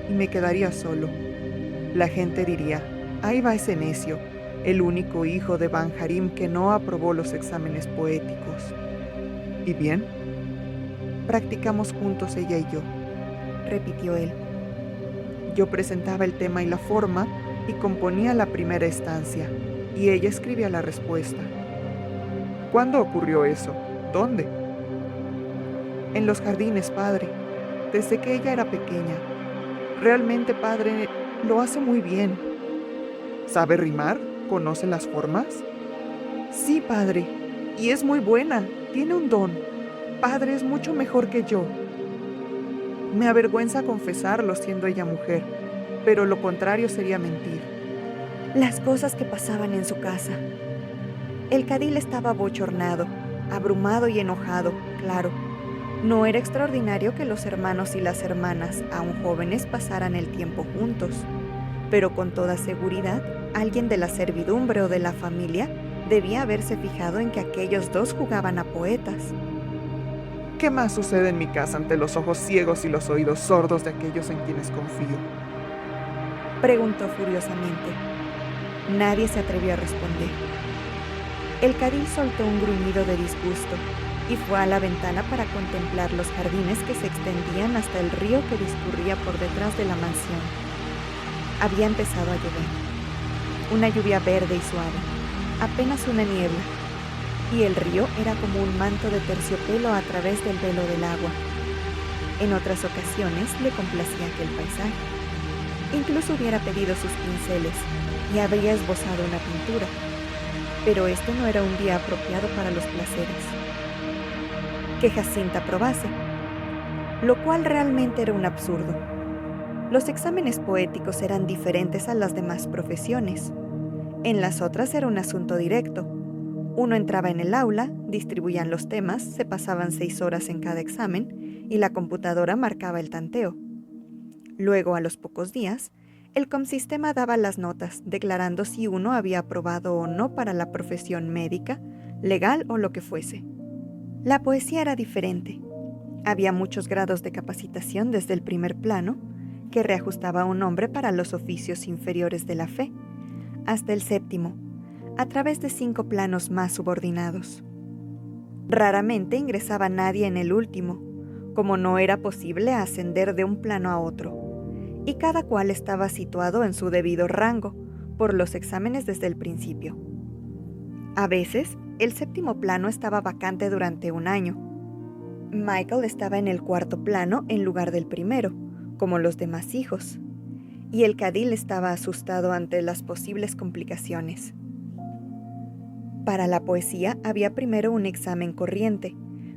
Speaker 2: y me quedaría solo. La gente diría, ahí va ese necio, el único hijo de Banjarim que no aprobó los exámenes poéticos. ¿Y bien? Practicamos juntos ella y yo, repitió él. Yo presentaba el tema y la forma y componía la primera estancia, y ella escribía la respuesta. ¿Cuándo ocurrió eso? ¿Dónde? En los jardines, padre, desde que ella era pequeña. Realmente, padre, lo hace muy bien. ¿Sabe rimar? ¿Conoce las formas? Sí, padre, y es muy buena, tiene un don. Padre, es mucho mejor que yo. Me avergüenza confesarlo siendo ella mujer, pero lo contrario sería mentir.
Speaker 1: Las cosas que pasaban en su casa. El cadil estaba bochornado, abrumado y enojado, claro. No era extraordinario que los hermanos y las hermanas, aún jóvenes, pasaran el tiempo juntos, pero con toda seguridad, alguien de la servidumbre o de la familia debía haberse fijado en que aquellos dos jugaban a poetas.
Speaker 2: ¿Qué más sucede en mi casa ante los ojos ciegos y los oídos sordos de aquellos en quienes confío?
Speaker 1: Preguntó furiosamente. Nadie se atrevió a responder. El cadil soltó un gruñido de disgusto y fue a la ventana para contemplar los jardines que se extendían hasta el río que discurría por detrás de la mansión. Había empezado a llover. Una lluvia verde y suave, apenas una niebla, y el río era como un manto de terciopelo a través del velo del agua. En otras ocasiones le complacía aquel paisaje. Incluso hubiera pedido sus pinceles y habría esbozado una pintura, pero este no era un día apropiado para los placeres. Que Jacinta aprobase, lo cual realmente era un absurdo. Los exámenes poéticos eran diferentes a las demás profesiones. En las otras era un asunto directo. Uno entraba en el aula, distribuían los temas, se pasaban 6 horas en cada examen y la computadora marcaba el tanteo. Luego, a los pocos días, el Comsistema daba las notas, declarando si uno había aprobado o no para la profesión médica, legal o lo que fuese. La poesía era diferente. Había muchos grados de capacitación desde el primer plano, que reajustaba a un hombre para los oficios inferiores de la fe, hasta el 7º, a través de 5 planos más subordinados. Raramente ingresaba nadie en el último, como no era posible ascender de un plano a otro, y cada cual estaba situado en su debido rango por los exámenes desde el principio. A veces, el 7º plano estaba vacante durante un año. Michael estaba en el 4º plano en lugar del primero, como los demás hijos, y el cadil estaba asustado ante las posibles complicaciones. Para la poesía había primero un examen corriente,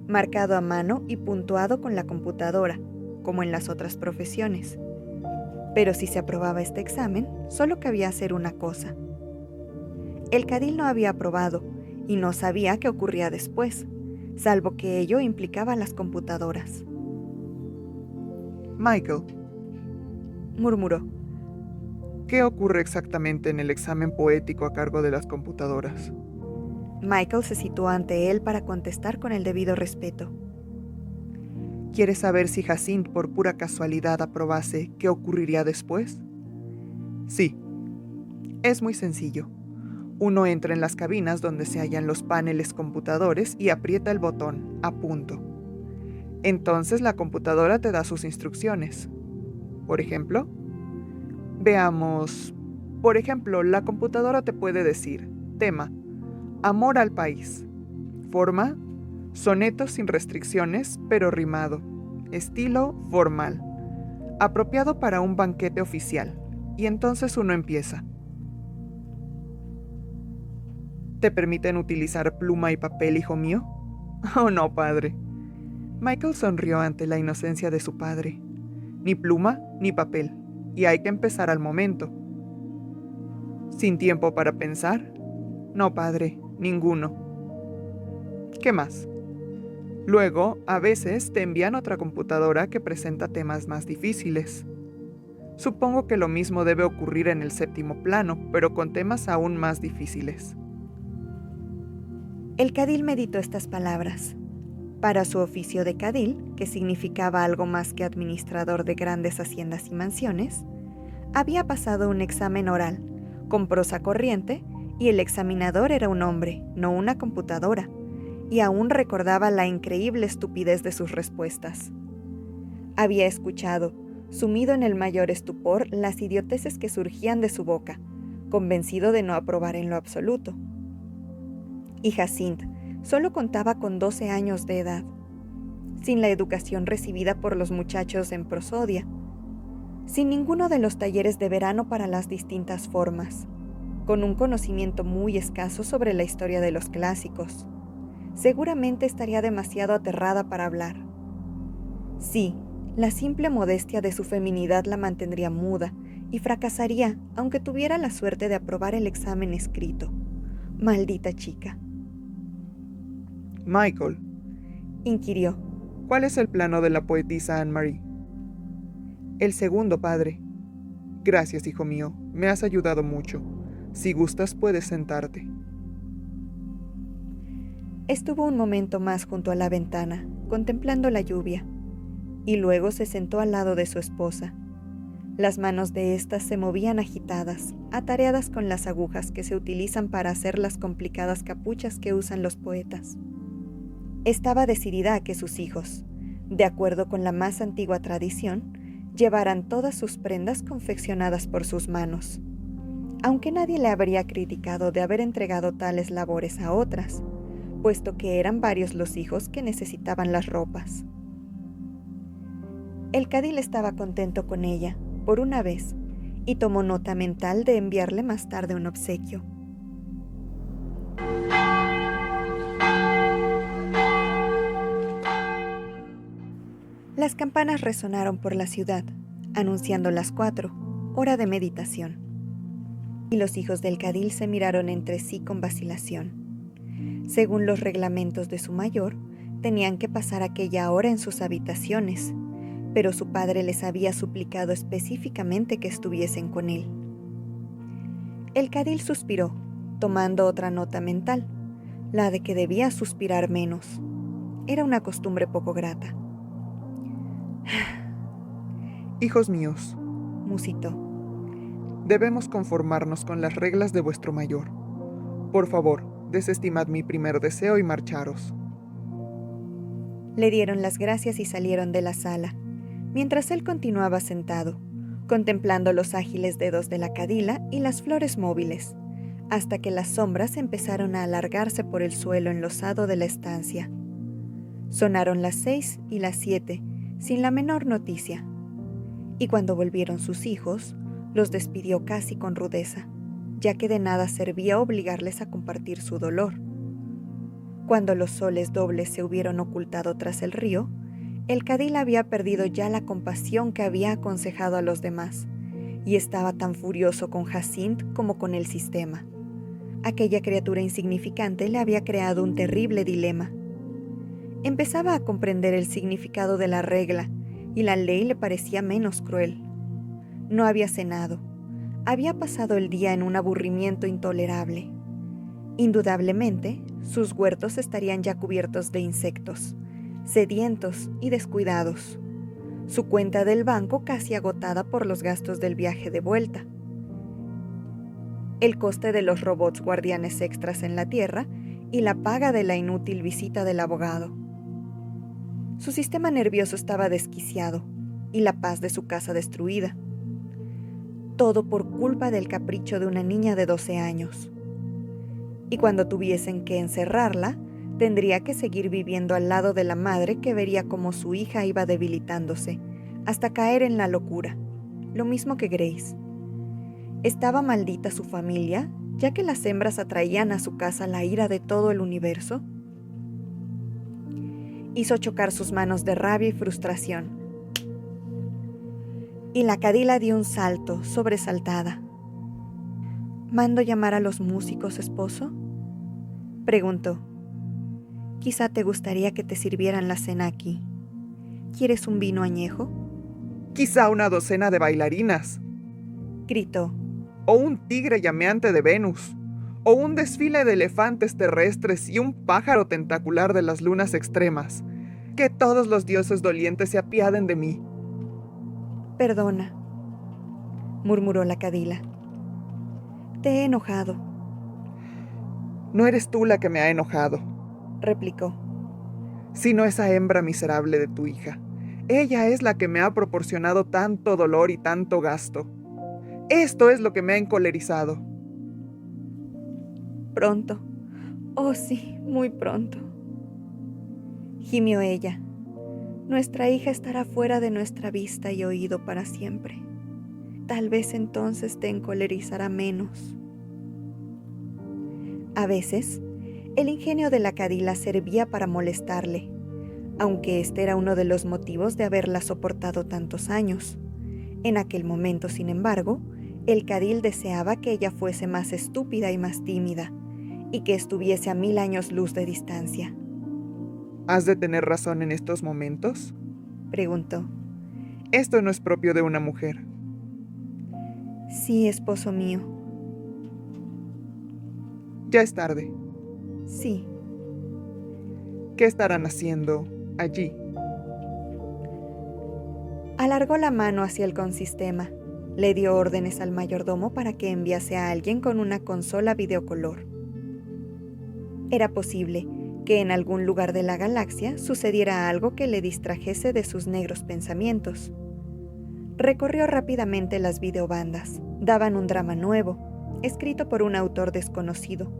Speaker 1: marcado a mano y puntuado con la computadora, como en las otras profesiones. Pero si se aprobaba este examen, solo cabía hacer una cosa. El cadil no había aprobado y no sabía qué ocurría después, salvo que ello implicaba las computadoras.
Speaker 2: Michael,
Speaker 1: murmuró.
Speaker 2: ¿Qué ocurre exactamente en el examen poético a cargo de las computadoras?
Speaker 1: Michael se situó ante él para contestar con el debido respeto.
Speaker 2: ¿Quieres saber si Jacint por pura casualidad aprobase qué ocurriría después? Sí. Es muy sencillo. Uno entra en las cabinas donde se hallan los paneles computadores y aprieta el botón, a punto. Entonces la computadora te da sus instrucciones. Por ejemplo, veamos. Por ejemplo, la computadora te puede decir, tema, amor al país. Forma, soneto sin restricciones, pero rimado. Estilo, formal. Apropiado para un banquete oficial. Y entonces uno empieza. ¿Te permiten utilizar pluma y papel, hijo mío? Oh, no, padre. Michael sonrió ante la inocencia de su padre. Ni pluma ni papel, y hay que empezar al momento. ¿Sin tiempo para pensar? No, padre, ninguno. ¿Qué más? Luego, a veces te envían otra computadora que presenta temas más difíciles. Supongo que lo mismo debe ocurrir en el 7º plano, pero con temas aún más difíciles.
Speaker 1: El cadil meditó estas palabras. Para su oficio de cadil, que significaba algo más que administrador de grandes haciendas y mansiones, había pasado un examen oral, con prosa corriente, y el examinador era un hombre, no una computadora, y aún recordaba la increíble estupidez de sus respuestas. Había escuchado, sumido en el mayor estupor, las idioteces que surgían de su boca, convencido de no aprobar en lo absoluto. Y Jacinthe solo contaba con 12 años de edad, sin la educación recibida por los muchachos en prosodia, sin ninguno de los talleres de verano para las distintas formas, con un conocimiento muy escaso sobre la historia de los clásicos. Seguramente estaría demasiado aterrada para hablar. Sí, la simple modestia de su feminidad la mantendría muda y fracasaría aunque tuviera la suerte de aprobar el examen escrito. Maldita chica.
Speaker 2: Michael,
Speaker 1: inquirió.
Speaker 2: ¿cuál es el plano de la poetisa Anne-Marie? El segundo, padre. Gracias, hijo mío, me has ayudado mucho. Si gustas, puedes sentarte.
Speaker 1: Estuvo un momento más junto a la ventana, contemplando la lluvia, y luego se sentó al lado de su esposa. Las manos de ésta se movían agitadas, atareadas con las agujas que se utilizan para hacer las complicadas capuchas que usan los poetas. Estaba decidida a que sus hijos, de acuerdo con la más antigua tradición, llevaran todas sus prendas confeccionadas por sus manos, aunque nadie le habría criticado de haber entregado tales labores a otras, puesto que eran varios los hijos que necesitaban las ropas. El cadil estaba contento con ella, por una vez, y tomó nota mental de enviarle más tarde un obsequio. Las campanas resonaron por la ciudad, anunciando las 4, hora de meditación. Y los hijos del cadil se miraron entre sí con vacilación. Según los reglamentos de su mayor, tenían que pasar aquella hora en sus habitaciones, pero su padre les había suplicado específicamente que estuviesen con él. El cadil suspiró, tomando otra nota mental, la de que debía suspirar menos. Era una costumbre poco grata.
Speaker 2: Hijos míos,
Speaker 1: musitó,
Speaker 2: debemos conformarnos con las reglas de vuestro mayor. Por favor, desestimad mi primer deseo y marcharos.
Speaker 1: Le dieron las gracias y salieron de la sala, mientras él continuaba sentado, contemplando los ágiles dedos de la cadila y las flores móviles, hasta que las sombras empezaron a alargarse por el suelo enlosado de la estancia. Sonaron las 6 y las 7, sin la menor noticia, y cuando volvieron sus hijos, los despidió casi con rudeza, ya que de nada servía obligarles a compartir su dolor. Cuando los soles dobles se hubieron ocultado tras el río, el cadil había perdido ya la compasión que había aconsejado a los demás, y estaba tan furioso con Jacinthe como con el sistema. Aquella criatura insignificante le había creado un terrible dilema. Empezaba a comprender el significado de la regla, y la ley le parecía menos cruel. No había cenado. Había pasado el día en un aburrimiento intolerable. Indudablemente, sus huertos estarían ya cubiertos de insectos, sedientos y descuidados. Su cuenta del banco casi agotada por los gastos del viaje de vuelta. El coste de los robots guardianes extras en la Tierra y la paga de la inútil visita del abogado. Su sistema nervioso estaba desquiciado y la paz de su casa destruida. Todo por culpa del capricho de una niña de 12 años. Y cuando tuviesen que encerrarla, tendría que seguir viviendo al lado de la madre que vería cómo su hija iba debilitándose, hasta caer en la locura, lo mismo que Grace. ¿Estaba maldita su familia, ya que las hembras atraían a su casa la ira de todo el universo? Hizo chocar sus manos de rabia y frustración. Y la cadila dio un salto, sobresaltada. ¿Mando llamar a los músicos, esposo?, preguntó. Quizá te gustaría que te sirvieran la cena aquí. ¿Quieres un vino añejo?
Speaker 2: Quizá una docena de bailarinas,
Speaker 1: gritó.
Speaker 2: O un tigre llameante de Venus, o un desfile de elefantes terrestres y un pájaro tentacular de las lunas extremas, Que todos los dioses dolientes se apiaden de mí.
Speaker 1: Perdona, murmuró la Cadila. Te he enojado.
Speaker 2: No eres tú la que me ha enojado,
Speaker 1: replicó,
Speaker 2: sino esa hembra miserable de tu hija. Ella es la que me ha proporcionado tanto dolor y tanto gasto. Esto es lo que me ha encolerizado.
Speaker 1: Pronto. Oh sí, muy pronto. Gimió ella. Nuestra hija estará fuera de nuestra vista y oído para siempre. Tal vez entonces te encolerizará menos. A veces, el ingenio de la Cadila servía para molestarle, aunque este era uno de los motivos de haberla soportado tantos años. En aquel momento, sin embargo, el Cadil deseaba que ella fuese más estúpida y más tímida, y que estuviese a 1000 años luz de distancia.
Speaker 2: ¿Has de tener razón en estos momentos?,
Speaker 1: preguntó.
Speaker 2: Esto no es propio de una mujer.
Speaker 1: Sí, esposo mío.
Speaker 2: Ya es tarde.
Speaker 1: Sí.
Speaker 2: ¿Qué estarán haciendo allí?
Speaker 1: Alargó la mano hacia el consistema. Le dio órdenes al mayordomo para que enviase a alguien con una consola videocolor. Era posible que en algún lugar de la galaxia sucediera algo que le distrajese de sus negros pensamientos. Recorrió rápidamente las videobandas. Daban un drama nuevo, escrito por un autor desconocido,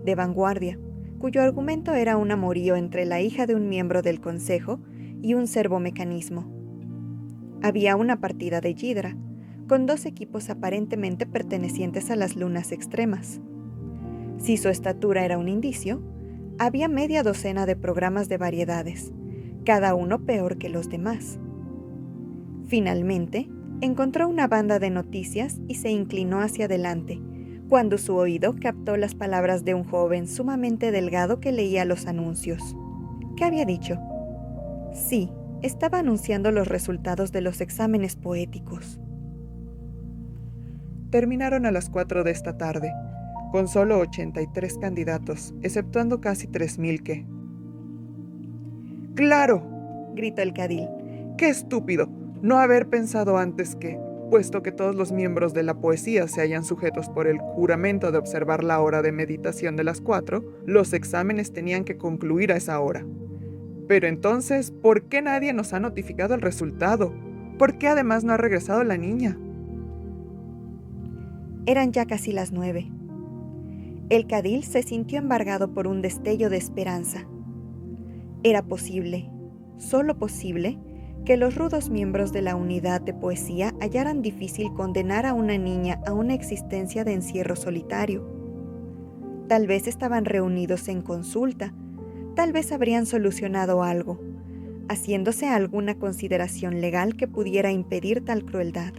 Speaker 1: de vanguardia, cuyo argumento era un amorío entre la hija de un miembro del consejo y un servomecanismo. Había una partida de Yidra, con 2 equipos aparentemente pertenecientes a las lunas extremas. Si su estatura era un indicio, había media docena de programas de variedades, cada uno peor que los demás. Finalmente, encontró una banda de noticias y se inclinó hacia adelante, cuando su oído captó las palabras de un joven sumamente delgado que leía los anuncios. ¿Qué había dicho? Sí, estaba anunciando los resultados de los exámenes poéticos.
Speaker 2: Terminaron a las 4 de esta tarde, con solo 83 candidatos, exceptuando casi 3000 que... ¡Claro!,
Speaker 1: gritó el Cadil.
Speaker 2: ¡Qué estúpido! No haber pensado antes que, puesto que todos los miembros de la poesía se hallan sujetos por el juramento de observar la hora de meditación de las 4, los exámenes tenían que concluir a esa hora. Pero entonces, ¿por qué nadie nos ha notificado el resultado? ¿Por qué además no ha regresado la niña?
Speaker 1: Eran ya casi las 9. El Cadil se sintió embargado por un destello de esperanza. Era posible, solo posible, que los rudos miembros de la unidad de poesía hallaran difícil condenar a una niña a una existencia de encierro solitario. Tal vez estaban reunidos en consulta, tal vez habrían solucionado algo, haciéndose alguna consideración legal que pudiera impedir tal crueldad.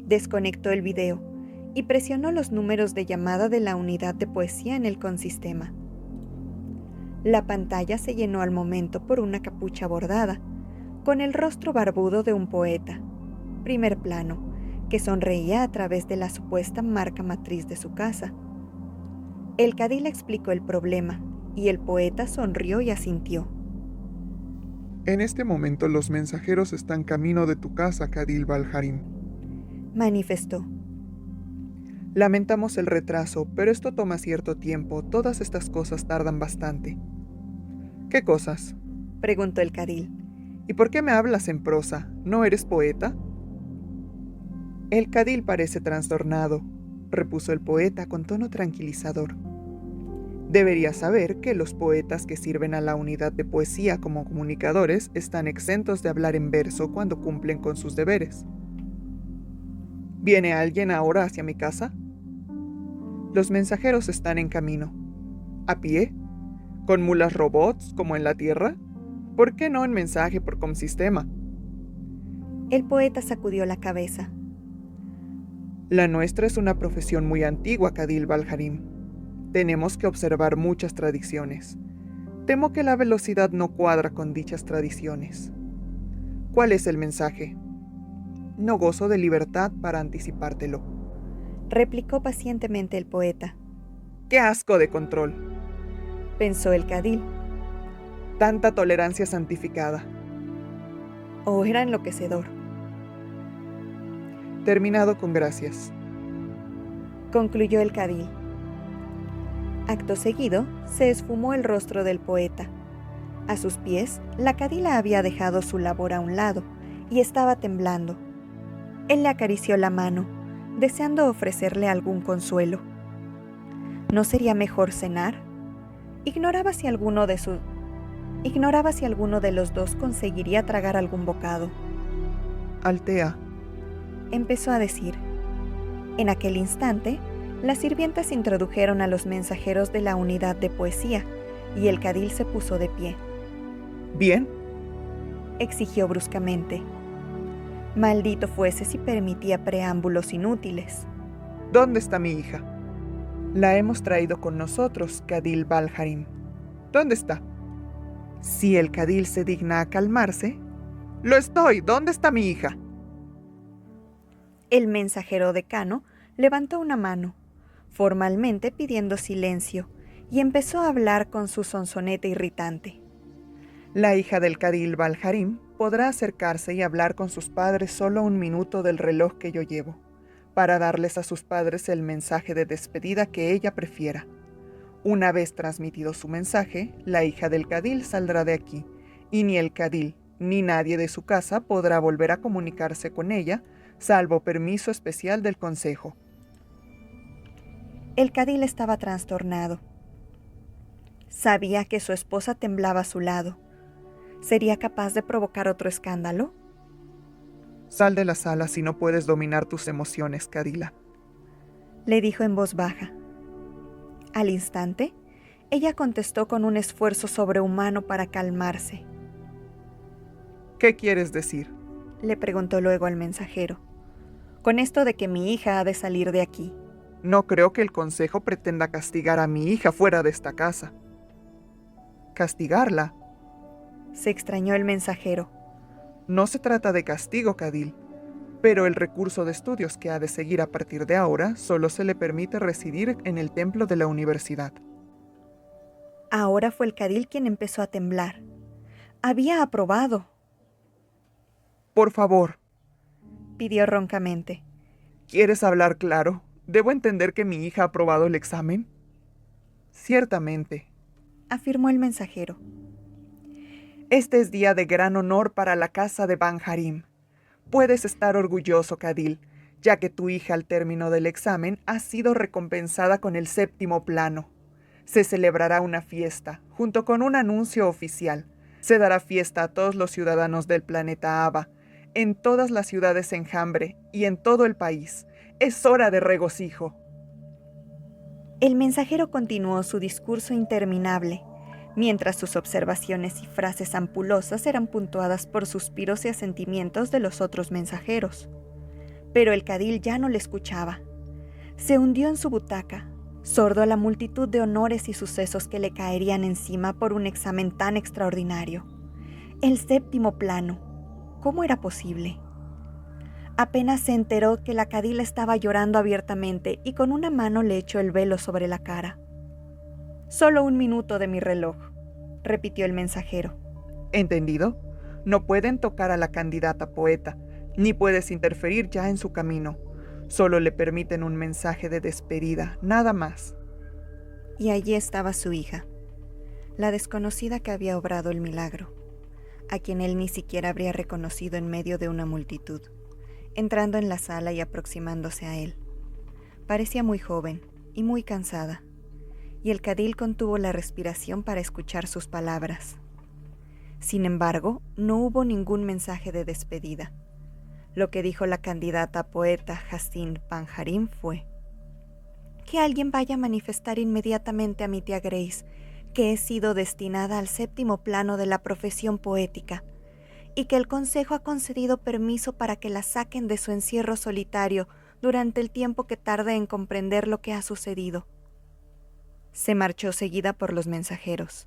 Speaker 1: Desconectó el video y presionó los números de llamada de la unidad de poesía en el consistema. La pantalla se llenó al momento por una capucha bordada, con el rostro barbudo de un poeta, primer plano, que sonreía a través de la supuesta marca matriz de su casa. El Cadil explicó el problema, y el poeta sonrió y asintió.
Speaker 2: En este momento los mensajeros están camino de tu casa, Cadil Balharim,
Speaker 1: manifestó.
Speaker 2: Lamentamos el retraso, pero esto toma cierto tiempo. Todas estas cosas tardan bastante. ¿Qué cosas?,
Speaker 1: preguntó el Cadil.
Speaker 2: ¿Y por qué me hablas en prosa? ¿No eres poeta? El Cadil parece trastornado, repuso el poeta con tono tranquilizador. Deberías saber que los poetas que sirven a la unidad de poesía como comunicadores están exentos de hablar en verso cuando cumplen con sus deberes. ¿Viene alguien ahora hacia mi casa? Los mensajeros están en camino. ¿A pie? ¿Con mulas robots como en la Tierra? ¿Por qué no en mensaje por consistema?
Speaker 1: El poeta sacudió la cabeza.
Speaker 2: La nuestra es una profesión muy antigua, Cadil Balharim. Tenemos que observar muchas tradiciones. Temo que la velocidad no cuadra con dichas tradiciones. ¿Cuál es el mensaje? No gozo de libertad para anticipártelo,
Speaker 1: replicó pacientemente el poeta.
Speaker 2: ¡Qué asco de control!,
Speaker 1: pensó el Cadil.
Speaker 2: Tanta tolerancia santificada.
Speaker 1: Oh, era enloquecedor.
Speaker 2: Terminado con gracias.
Speaker 1: Concluyó el cadil. Acto seguido, se esfumó el rostro del poeta. A sus pies, la cadila había dejado su labor a un lado y estaba temblando. Él le acarició la mano, deseando ofrecerle algún consuelo. ¿No sería mejor cenar? Ignoraba si alguno de los dos conseguiría tragar algún bocado.
Speaker 2: Altea,
Speaker 1: Empezó a decir. En aquel instante, las sirvientas introdujeron a los mensajeros de la unidad de poesía y el cadil se puso de pie.
Speaker 2: ¿bien?
Speaker 1: Exigió bruscamente. Maldito fuese si permitía preámbulos inútiles.
Speaker 2: ¿Dónde está mi hija? La hemos traído con nosotros, cadil Balharim. ¿Dónde está? Si el cadil se digna a calmarse. ¡Lo estoy! ¿Dónde está mi hija?
Speaker 1: El mensajero decano levantó una mano, formalmente pidiendo silencio, y empezó a hablar con su sonsonete irritante.
Speaker 2: La hija del cadil Balharim podrá acercarse y hablar con sus padres solo 1 minuto del reloj que yo llevo, para darles a sus padres el mensaje de despedida que ella prefiera. Una vez transmitido su mensaje, la hija del cadil saldrá de aquí, y ni el cadil ni nadie de su casa podrá volver a comunicarse con ella, salvo permiso especial del consejo.
Speaker 1: El cadil estaba trastornado. Sabía que su esposa temblaba a su lado. ¿Sería capaz de provocar otro escándalo?
Speaker 2: Sal de la sala si no puedes dominar tus emociones, Cadila,
Speaker 1: le dijo en voz baja. Al instante, ella contestó con un esfuerzo sobrehumano para calmarse.
Speaker 2: ¿Qué quieres decir?
Speaker 1: Le preguntó luego al mensajero. Con esto de que mi hija ha de salir de aquí.
Speaker 2: No creo que el consejo pretenda castigar a mi hija fuera de esta casa. ¿Castigarla?
Speaker 1: Se extrañó el mensajero.
Speaker 2: No se trata de castigo, cadil, pero el recurso de estudios que ha de seguir a partir de ahora solo se le permite residir en el templo de la universidad.
Speaker 1: Ahora fue el cadil quien empezó a temblar. Había aprobado.
Speaker 2: Por favor,
Speaker 1: pidió roncamente.
Speaker 2: ¿Quieres hablar claro? ¿Debo entender que mi hija ha aprobado el examen? Ciertamente,
Speaker 1: afirmó el mensajero.
Speaker 2: Este es día de gran honor para la casa de Balharim. Puedes estar orgulloso, cadil, ya que tu hija al término del examen ha sido recompensada con el 7º plano. Se celebrará una fiesta, junto con un anuncio oficial. Se dará fiesta a todos los ciudadanos del planeta Aba, en todas las ciudades enjambre y en todo el país. Es hora de regocijo.
Speaker 1: El mensajero continuó su discurso interminable, mientras sus observaciones y frases ampulosas eran puntuadas por suspiros y asentimientos de los otros mensajeros. Pero el cadil ya no le escuchaba. Se hundió en su butaca, sordo a la multitud de honores y sucesos que le caerían encima por un examen tan extraordinario. El 7º plano. ¿Cómo era posible? Apenas se enteró que la cadila estaba llorando abiertamente y con una mano le echó el velo sobre la cara. «Solo 1 minuto de mi reloj», repitió el mensajero.
Speaker 2: ¿Entendido? No pueden tocar a la candidata poeta, ni puedes interferir ya en su camino. Solo le permiten un mensaje de despedida, nada más.
Speaker 1: Y allí estaba su hija, la desconocida que había obrado el milagro, a quien él ni siquiera habría reconocido en medio de una multitud, entrando en la sala y aproximándose a él. Parecía muy joven y muy cansada, y el cadil contuvo la respiración para escuchar sus palabras. Sin embargo, no hubo ningún mensaje de despedida. Lo que dijo la candidata poeta Hastin Balharim fue: «Que alguien vaya a manifestar inmediatamente a mi tía Grace que he sido destinada al 7º plano de la profesión poética, y que el consejo ha concedido permiso para que la saquen de su encierro solitario durante el tiempo que tarde en comprender lo que ha sucedido». Se marchó seguida por los mensajeros,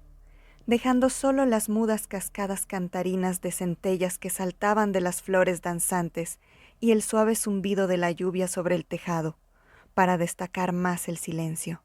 Speaker 1: dejando solo las mudas cascadas cantarinas de centellas que saltaban de las flores danzantes y el suave zumbido de la lluvia sobre el tejado, para destacar más el silencio.